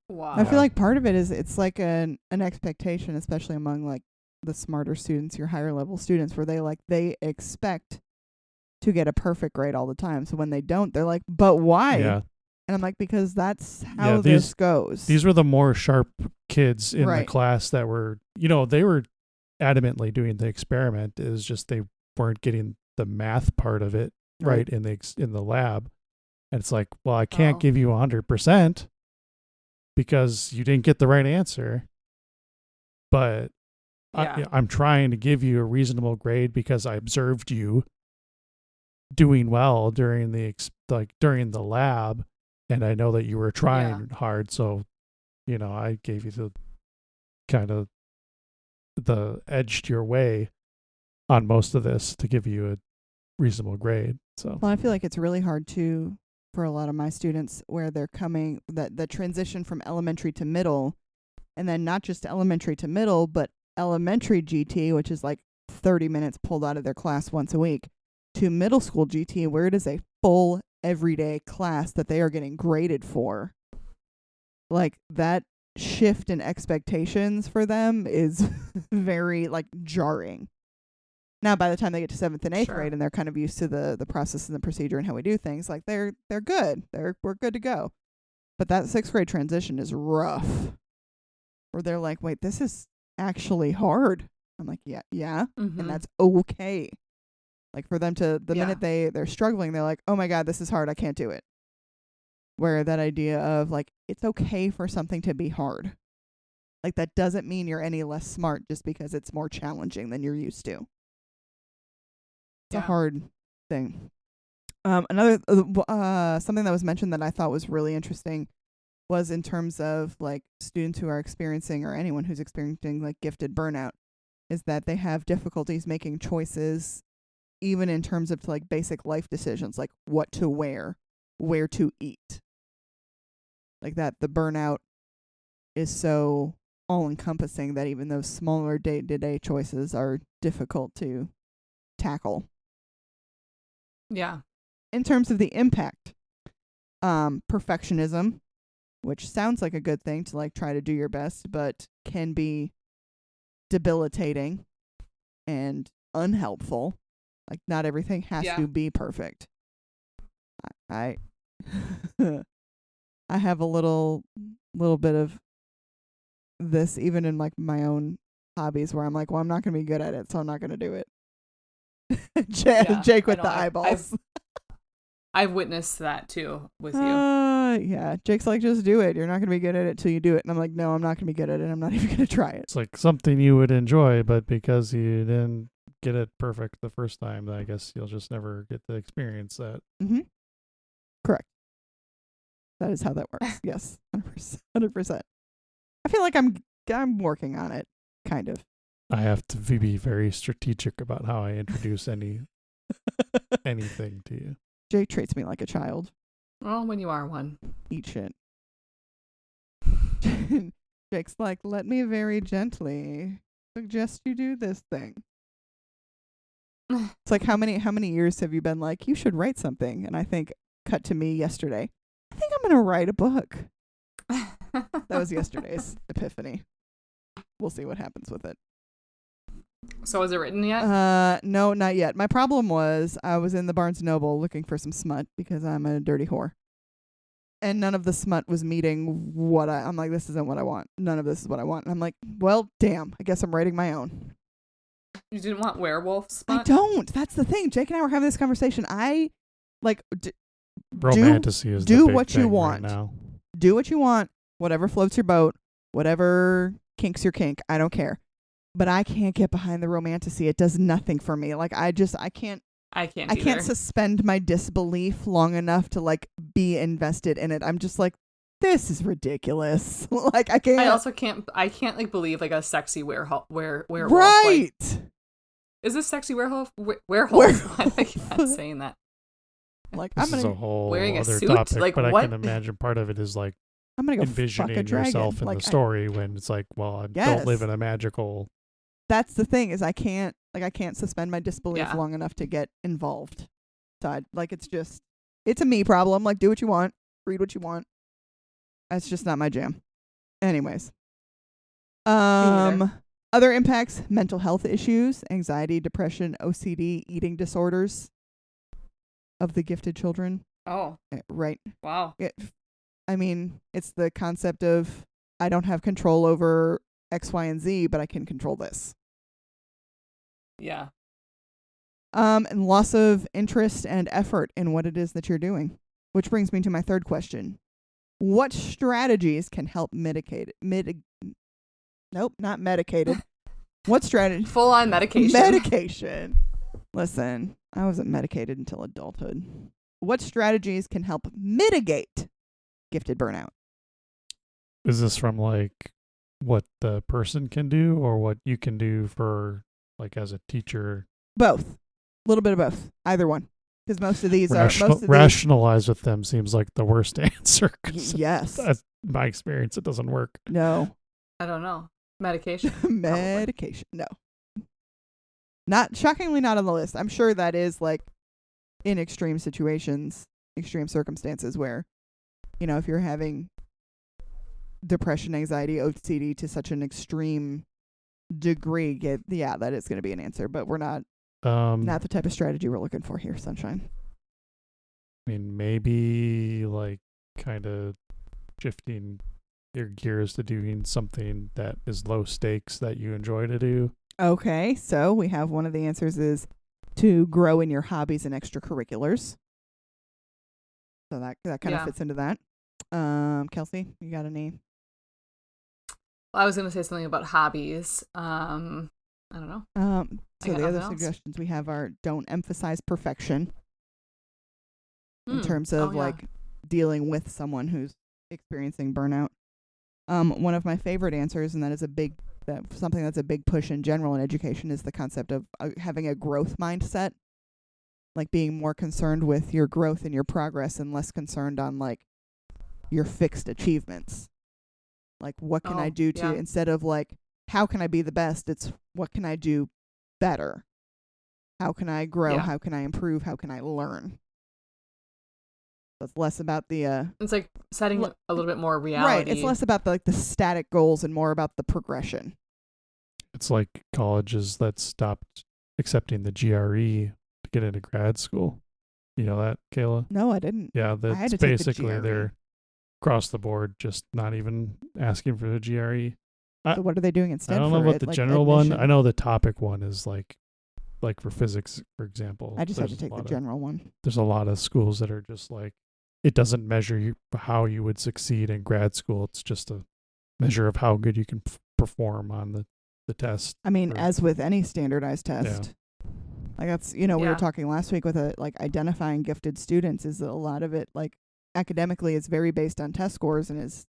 wow. I feel like part of it is it's like an expectation, especially among like the smarter students, your higher level students, where they expect to get a perfect grade all the time. So when they don't, they're like, but why? Yeah. And I'm like, because that's how this goes. These were the more sharp kids in the class that were, they were adamantly doing the experiment. It was just they weren't getting the math part of it right in the lab. And it's like, well, I can't give you 100% because you didn't get the right answer. But I'm trying to give you a reasonable grade because I observed you doing well during the lab, and I know that you were trying hard. So, I gave you the kind of the edged your way on most of this to give you a reasonable grade. So, well, I feel like it's really hard too for a lot of my students where they're coming the transition from elementary to middle, and then not just elementary to middle, but elementary GT, which is like 30 minutes pulled out of their class once a week, to middle school GT, where it is a full everyday class that they are getting graded for. Like that shift in expectations for them is very like jarring. Now, by the time they get to 7th and 8th grade and they're kind of used to the process and the procedure and how we do things, like they're good. We're good to go. But that 6th grade transition is rough. Where they're like, wait, this is actually hard. I'm like, yeah. Mm-hmm. And that's okay. Like for them to, the minute they're struggling, they're like, oh my God, this is hard. I can't do it. Where that idea of like, it's okay for something to be hard. Like that doesn't mean you're any less smart just because it's more challenging than you're used to. It's a hard thing. Another something that was mentioned that I thought was really interesting was in terms of like students who are experiencing, or anyone who's experiencing like gifted burnout, is that they have difficulties making choices, even in terms of like basic life decisions, like what to wear, where to eat. Like that the burnout is so all-encompassing that even those smaller day-to-day choices are difficult to tackle. Yeah. In terms of the impact, perfectionism, which sounds like a good thing to like try to do your best, but can be debilitating and unhelpful. Like not everything has to be perfect. I I have a little bit of this even in like my own hobbies where I'm like, well, I'm not going to be good at it, so I'm not going to do it. Jake with the eyeballs. I've witnessed that too with you. Yeah. Jake's like, just do it. You're not going to be good at it till you do it. And I'm like, no, I'm not going to be good at it. I'm not even going to try it. It's like something you would enjoy, but because you didn't get it perfect the first time, I guess you'll just never get to experience that. Mm-hmm. Correct. That is how that works. Yes. 100%. I feel like I'm working on it, kind of. I have to be very strategic about how I introduce anything to you. Jake treats me like a child. Well, when you are one. Eat shit. Jake's like, let me very gently suggest you do this thing. It's like, how many years have you been like, you should write something? And I think, cut to me yesterday, I think I'm going to write a book. That was yesterday's epiphany. We'll see what happens with it. So is it written yet? No, not yet. My problem was I was in the Barnes & Noble looking for some smut because I'm a dirty whore. And none of the smut was meeting what I'm like, this isn't what I want. None of this is what I want. And I'm like, well, damn, I guess I'm writing my own. You didn't want werewolf smut? I don't. That's the thing. Jake and I were having this conversation. I like romanticy is do the big what you thing want. Right now. Do what you want. Whatever floats your boat. Whatever kink's your kink. I don't care. But I can't get behind the romantasy. It does nothing for me. Like I can't suspend my disbelief long enough to like be invested in it. I'm just like, this is ridiculous. Like I can't. I also can't. I can't like believe like a sexy werewolf. Right. Like, is this sexy werewolf? Werewolf. I keep saying that. Like this is a whole wearing a other suit? topic, like, but what? I can imagine part of it is like I'm gonna go envisioning fuck a dragon. yourself in like, the story when it's like, well, I don't live in a magical. That's the thing is I can't suspend my disbelief long enough to get involved. So it's a me problem. Like do what you want, read what you want. That's just not my jam. Anyways. Other impacts, mental health issues, anxiety, depression, OCD, eating disorders of the gifted children. Oh. Right. Wow. It's the concept of I don't have control over X, Y, and Z, but I can control this. Yeah. And loss of interest and effort in what it is that you're doing. Which brings me to my third question. What strategies can help Nope, not medicated. What strategy? Full on medication. Medication. Listen, I wasn't medicated until adulthood. What strategies can help mitigate gifted burnout? Is this from like what the person can do or what you can do for like as a teacher? Both. A little bit of both. Either one. Because most of these rationalize with them seems like the worst answer. Yes. That's my experience. It doesn't work. No. I don't know. Medication. Medication. No. Not shockingly not on the list. I'm sure that is like in extreme situations, extreme circumstances where, if you're having depression, anxiety, OCD to such an extreme degree, that is going to be an answer. But we're not the type of strategy we're looking for here, Sunshine. I mean, maybe like kind of shifting your gears to doing something that is low stakes that you enjoy to do. Okay, so we have one of the answers is to grow in your hobbies and extracurriculars. So that kind of fits into that. Kelsey, you got any? Well, I was going to say something about hobbies. I don't know. So the other suggestions we have are don't emphasize perfection in terms of like dealing with someone who's experiencing burnout. One of my favorite answers, and that is something that's a big push in general in education, is the concept of having a growth mindset, like being more concerned with your growth and your progress and less concerned on like your fixed achievements. Like what can I do to instead of like how can I be the best? It's what can I do better? How can I grow? How can I improve? How can I learn? So it's less about the it's like setting a little bit more reality. Right. It's less about the static goals and more about the progression. It's like colleges that stopped accepting the GRE to get into grad school. You know that, Kayla? No, I didn't. Yeah, that's basically they're across the board, just not even asking for the GRE. So what are they doing instead? I don't know about the general one. I know the topic one is like for physics, for example. I just had to take the general one. There's a lot of schools that are just like, it doesn't measure how you would succeed in grad school. It's just a measure of how good you can perform on the test. I mean, as with any standardized test. Like that's, we were talking last week with identifying gifted students is a lot of it, like academically is very based on test scores and is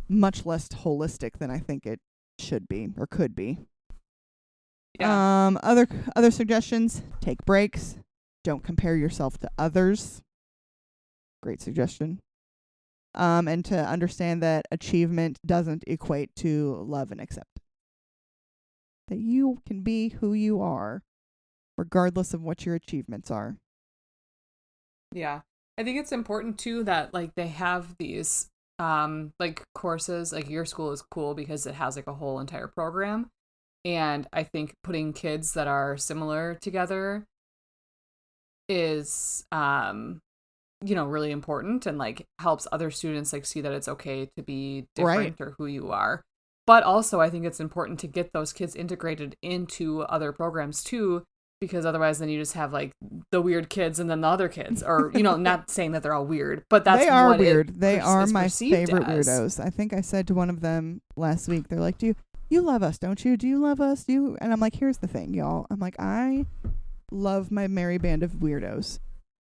much less holistic than I think it should be or could be. Yeah. Other suggestions, take breaks. Don't compare yourself to others. Great suggestion. And to understand that achievement doesn't equate to love and accept. That you can be who you are, regardless of what your achievements are. Yeah. I think it's important too that like they have these like courses, like your school is cool because it has like a whole entire program. And I think putting kids that are similar together is really important and like helps other students like see that it's okay to be different or who you are. But also I think it's important to get those kids integrated into other programs too, because otherwise then you just have like the weird kids and then the other kids, or not saying that they're all weird, but that's they are what weird. They are is my favorite as. weirdos. I think I said to one of them last week, they're like, "Do you love us? Don't you? Do you love us? Do you?" And I'm like, "Here's the thing, y'all. I'm like, I love my merry band of weirdos.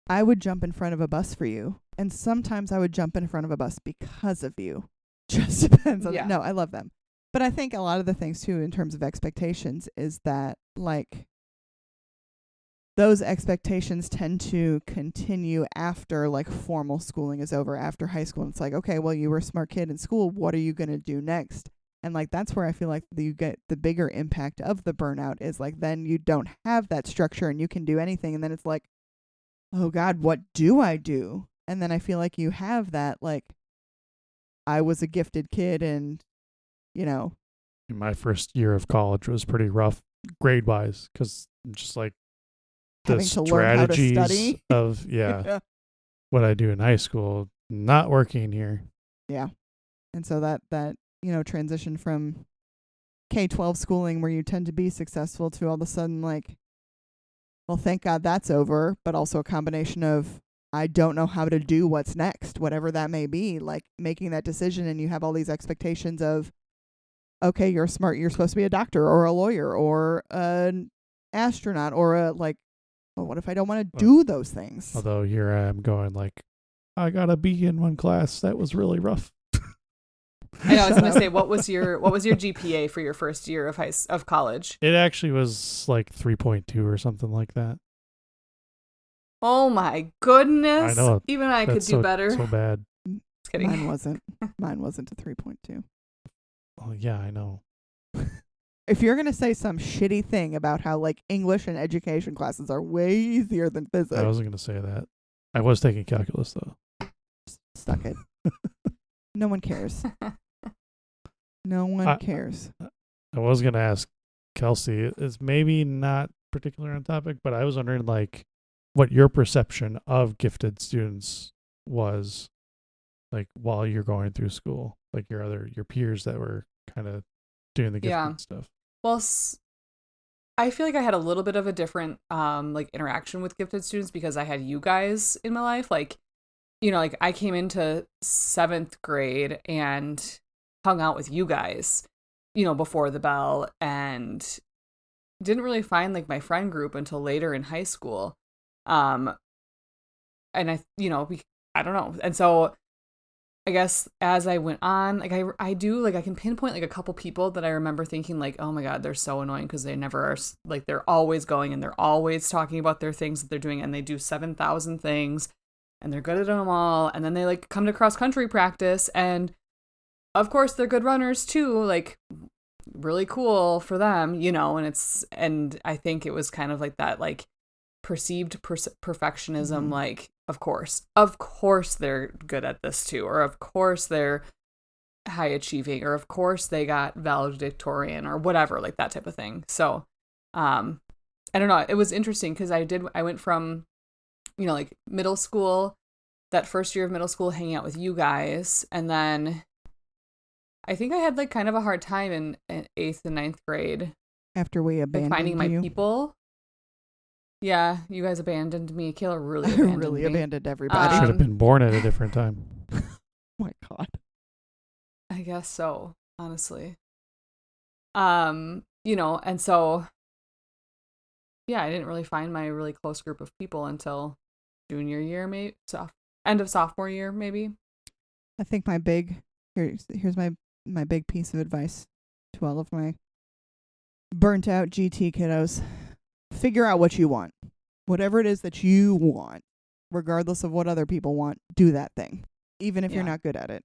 I would jump in front of a bus for you, and sometimes I would jump in front of a bus because of you. Just depends on No, I love them, but I think a lot of the things too in terms of expectations is that like." Those expectations tend to continue after like formal schooling is over, after high school. And it's like, okay, well, you were a smart kid in school. What are you going to do next? And like, that's where I feel like you get the bigger impact of the burnout is like, then you don't have that structure and you can do anything. And then it's like, oh God, what do I do? And then I feel like you have that, like, I was a gifted kid and, My first year of college was pretty rough grade wise because just like, the having to learn how to study of what I do in high school not working here. Yeah. And so that transition from K-12 schooling where you tend to be successful to all of a sudden like, well, thank God that's over, but also a combination of I don't know how to do what's next, whatever that may be, like making that decision, and you have all these expectations of, okay, you're smart, you're supposed to be a doctor or a lawyer or an astronaut or a like, well, what if I don't want to do those things? Although here I am going like, I got a B in one class. That was really rough. I know. I was going to say, what was your GPA for your first year of college? It actually was like 3.2 or something like that. Oh my goodness! I know. Even I could do better. So bad. Just kidding. Mine wasn't. Mine wasn't a 3.2. Oh yeah, I know. If you're going to say some shitty thing about how like English and education classes are way easier than physics. I wasn't going to say that. I was taking calculus though. Stuck it. No one cares. No one cares. I was going to ask Kelsey, it's maybe not particular on topic, but I was wondering like what your perception of gifted students was like while you're going through school, like your peers that were kind of doing the gifted stuff. Well, I feel like I had a little bit of a different like interaction with gifted students because I had you guys in my life. Like, like I came into 7th grade and hung out with you guys, before the bell, and didn't really find like my friend group until later in high school. And I don't know. And so I guess as I went on, like I can pinpoint like a couple people that I remember thinking like, oh my God, they're so annoying because they never are, like they're always going and they're always talking about their things that they're doing, and they do 7,000 things and they're good at them all. And then they like come to cross country practice, and of course they're good runners too, like really cool for them, and I think it was kind of like that, like perceived perfectionism, like of course they're good at this too, or of course they're high achieving, or of course they got valedictorian or whatever, like that type of thing. So I don't know, it was interesting because I went from like middle school, that first year of middle school, hanging out with you guys, and then I think I had like kind of a hard time in 8th and 9th grade after we abandoned like finding my you. People. Yeah, you guys abandoned me. Kayla really abandoned me. Everybody. Should have been born at a different time. Oh my God. I guess so, honestly. And so I didn't really find my really close group of people until junior year, maybe end of sophomore year, maybe. I think here's my big piece of advice to all of my burnt out GT kiddos. Figure out what you want. Whatever it is that you want, regardless of what other people want, do that thing. Even if you're not good at it,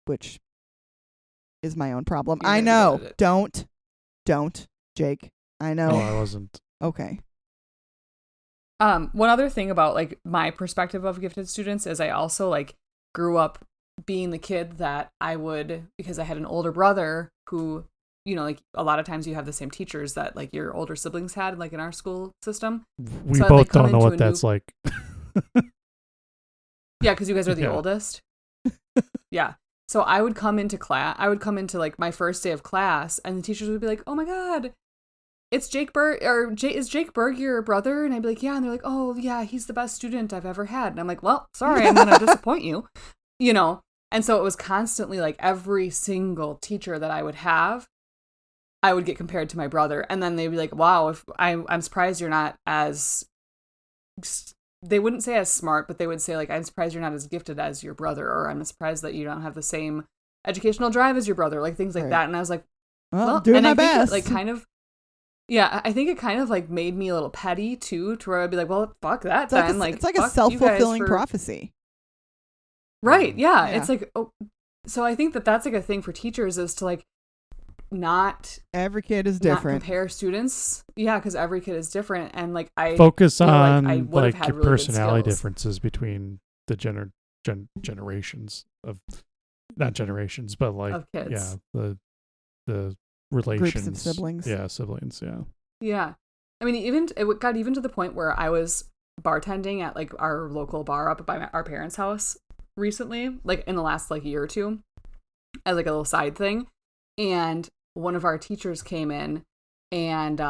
which is my own problem. I know. Don't, Jake. I know. No, I wasn't. Okay. One other thing about like my perspective of gifted students is I also like grew up being the kid that I would, because I had an older brother who, like a lot of times you have the same teachers that like your older siblings had, like in our school system. We so both don't know what that's like. Yeah, because you guys are the oldest. Yeah. So I would come into class, like my first day of class, and the teachers would be like, oh my God, it's Jake Berg, or is Jake Berg your brother? And I'd be like, yeah. And they're like, oh, yeah, he's the best student I've ever had. And I'm like, well, sorry, I'm going to disappoint you, you know? And so it was constantly like every single teacher that I would have, I would get compared to my brother. And then they'd be like, wow, if I'm surprised you're not as, they wouldn't say as smart, but they would say like, I'm surprised you're not as gifted as your brother, or I'm surprised that you don't have the same educational drive as your brother, like things like that. And I was like, well, doing my I think best. it, like kind of, yeah, I think it kind of like made me a little petty too, to where I'd be like, well, fuck that then. It's like a self-fulfilling prophecy. Right. Yeah. It's like, oh, so I think that that's like a thing for teachers is to like not every kid is different. Not compare students. Yeah, because every kid is different, and like I focus on like your really personality differences between the generations of, not generations, but like of kids. Yeah, the relations, groups of siblings. Yeah, siblings. Yeah. Yeah, I mean, it got even to the point where I was bartending at like our local bar up by our parents' house recently, like in the last like year or two, as like a little side thing. And one of our teachers came in, and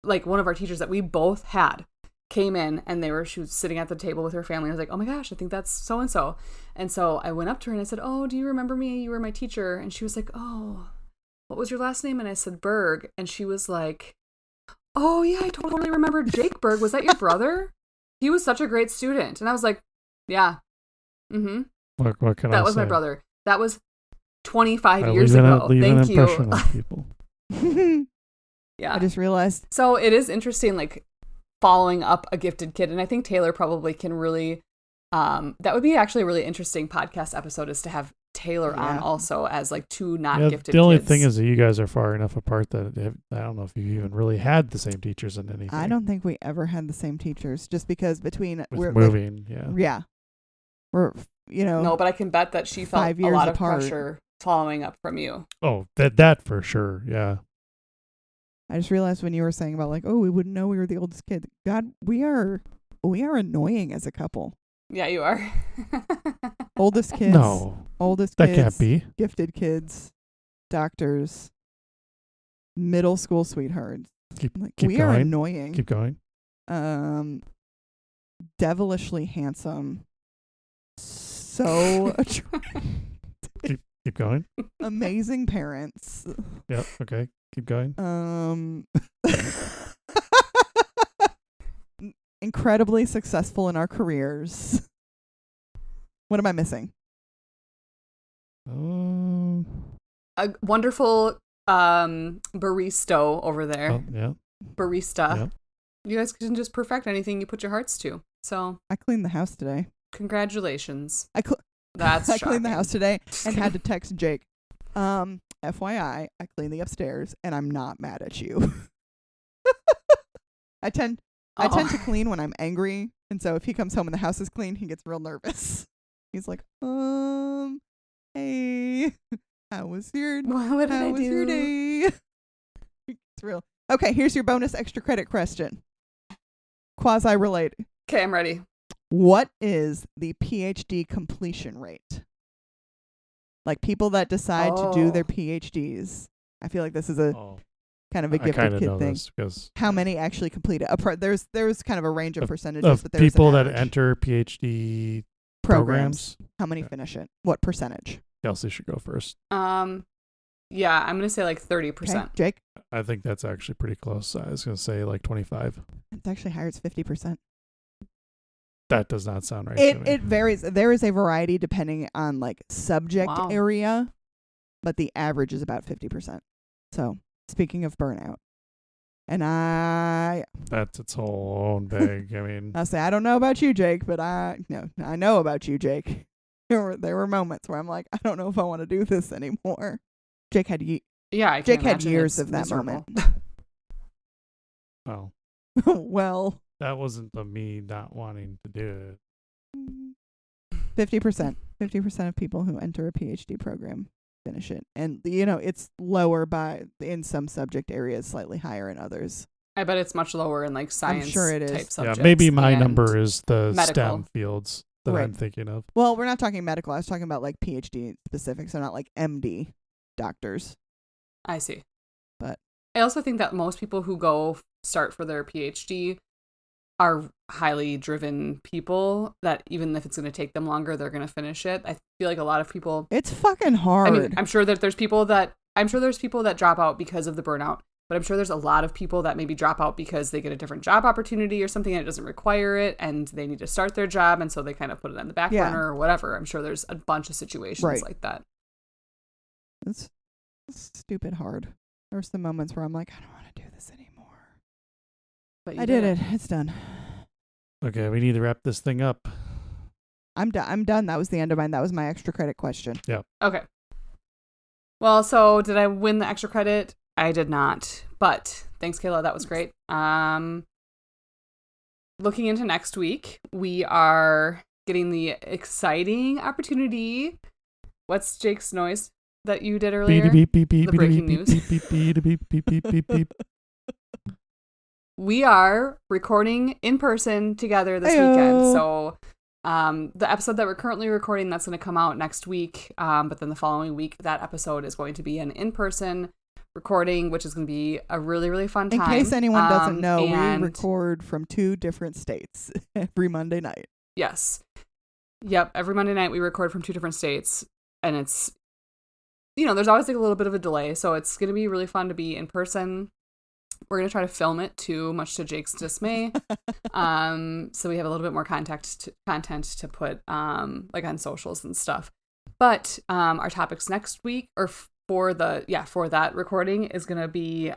like one of our teachers that we both had came in, and she was sitting at the table with her family. I was like, oh my gosh, I think that's so and so. And so I went up to her and I said, oh, do you remember me? You were my teacher. And she was like, oh, what was your last name? And I said Berg. And she was like, oh yeah, I totally remember Jake Berg. Was that your brother? He was such a great student. And I was like, yeah. Mm-hmm. What can I say? That was my brother. That was 25 years ago. Thank you. People. Yeah. I just realized. So it is interesting, like following up a gifted kid. And I think Taylor probably can really, that would be actually a really interesting podcast episode, is to have Taylor on also as like two not gifted kids. The only thing is that you guys are far enough apart that I don't know if you even really had the same teachers in anything. I don't think we ever had the same teachers, just because we're moving, like, yeah. We're, No, but I can bet that she felt a lot of pressure following up from you. Oh, that for sure. Yeah. I just realized when you were saying about like, oh, we wouldn't know we were the oldest kid. God, we are annoying as a couple. Yeah, you are. Oldest kids. No. Oldest that kids. That can't be. Gifted kids. Doctors. Middle school sweethearts. Keep we going. are annoying. Keep going. Devilishly handsome. So attractive. Keep going. Amazing parents. Yep. Okay. Keep going. Incredibly successful in our careers. What am I missing? A wonderful barista over there. Oh, yeah. Barista. Yep. You guys can just perfect anything you put your hearts to. So I cleaned the house today. Congratulations. That's I cleaned the house today and had to text Jake. FYI, I cleaned the upstairs and I'm not mad at you. I tend to clean when I'm angry, and so if he comes home and the house is clean, he gets real nervous. He's like, hey, how was your day? It's real. Okay, here's your bonus extra credit question. Quasi related. Okay, I'm ready. What is the PhD completion rate? Like people that decide to do their PhDs. I feel like this is a kind of a gifted kid thing. How many actually complete it? There's kind of a range of percentages, but there's people that enter PhD programs. How many finish it? What percentage? Kelsey should go first. Yeah, I'm gonna say like 30%. Okay. Jake? I think that's actually pretty close. I was gonna say like 25. It's actually higher. It's 50%. That does not sound right. It varies. There is a variety depending on like subject area, but the average is about 50%. So speaking of burnout, and that's its whole own bag. I mean, I'll say I don't know about you, Jake, but I know about you, Jake. There were moments where I'm like, I don't know if I want to do this anymore. Jake had Jake had years of that moment. Oh. Well. That wasn't the me not wanting to do it. 50%. 50% of people who enter a PhD program finish it. And, it's lower in some subject areas, slightly higher in others. I bet it's much lower in like science I'm sure it is. type subjects. Yeah, maybe my number is the medical. STEM fields that I'm thinking of. Well, we're not talking medical. I was talking about like PhD specific, so not like MD doctors. I see. But I also think that most people who go start for their PhD are highly driven people that even if it's going to take them longer, they're going to finish it. I feel like a lot of people... It's fucking hard. I mean, I'm sure there's people that drop out because of the burnout, but I'm sure there's a lot of people that maybe drop out because they get a different job opportunity or something that doesn't require it and they need to start their job and so they kind of put it on the back burner or whatever. I'm sure there's a bunch of situations like that. It's stupid hard. There's some moments where I'm like, I don't want to do this anymore. But I did it. It's done. Okay, we need to wrap this thing up. I'm done. That was the end of mine. That was my extra credit question. Yeah. Okay. Well, so did I win the extra credit? I did not. But thanks, Kayla. That was great. Looking into next week, we are getting the exciting opportunity. What's Jake's noise that you did earlier? The breaking news. We are recording in person together this weekend. So the episode that we're currently recording, that's going to come out next week. But then the following week, that episode is going to be an in-person recording, which is going to be a really, really fun time. In case anyone doesn't know, we record from 2 different states every Monday night. Yes. Yep. Every Monday night we record from 2 different states. And it's, there's always like a little bit of a delay. So it's going to be really fun to be in person. We're going to try to film it too, much to Jake's dismay. So we have a little bit more content to put like on socials and stuff. But our topics next week, or for that recording, is going to be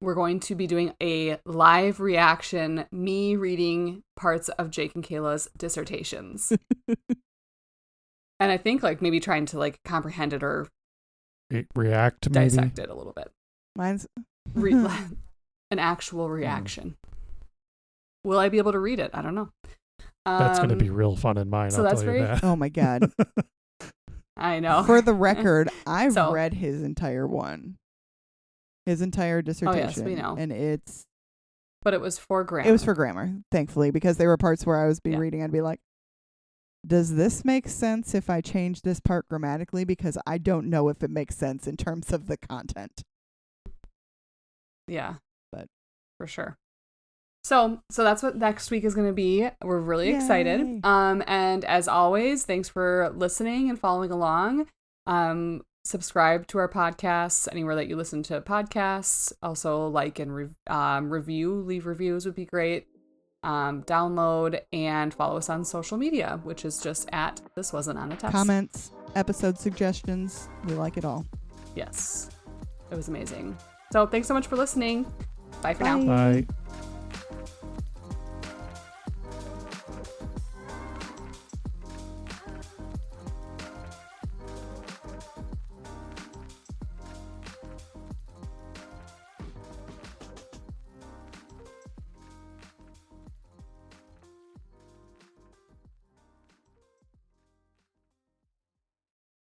we're going to be doing a live reaction, me reading parts of Jake and Kayla's dissertations. And I think like maybe trying to like comprehend it or react, dissect it a little bit. Mine's an actual reaction. Will I be able to read it? I don't know. That's going to be real fun in mine. So I'll tell you that. Oh my God. I know. For the record, I've read his entire dissertation. Oh, yes, we know. And but it was for grammar. It was for grammar, thankfully, because there were parts where I was reading, I'd be like, does this make sense if I change this part grammatically? Because I don't know if it makes sense in terms of the content. Yeah, but for sure. So that's what next week is going to be. We're really excited. And as always, thanks for listening and following along. Subscribe to our podcasts anywhere that you listen to podcasts. Also like and review, leave reviews would be great. Download and follow us on social media, which is just at This Wasn't on a Test. Comments, episode suggestions, we like it all. Yes, it was amazing. So thanks so much for listening. Bye for now. Bye.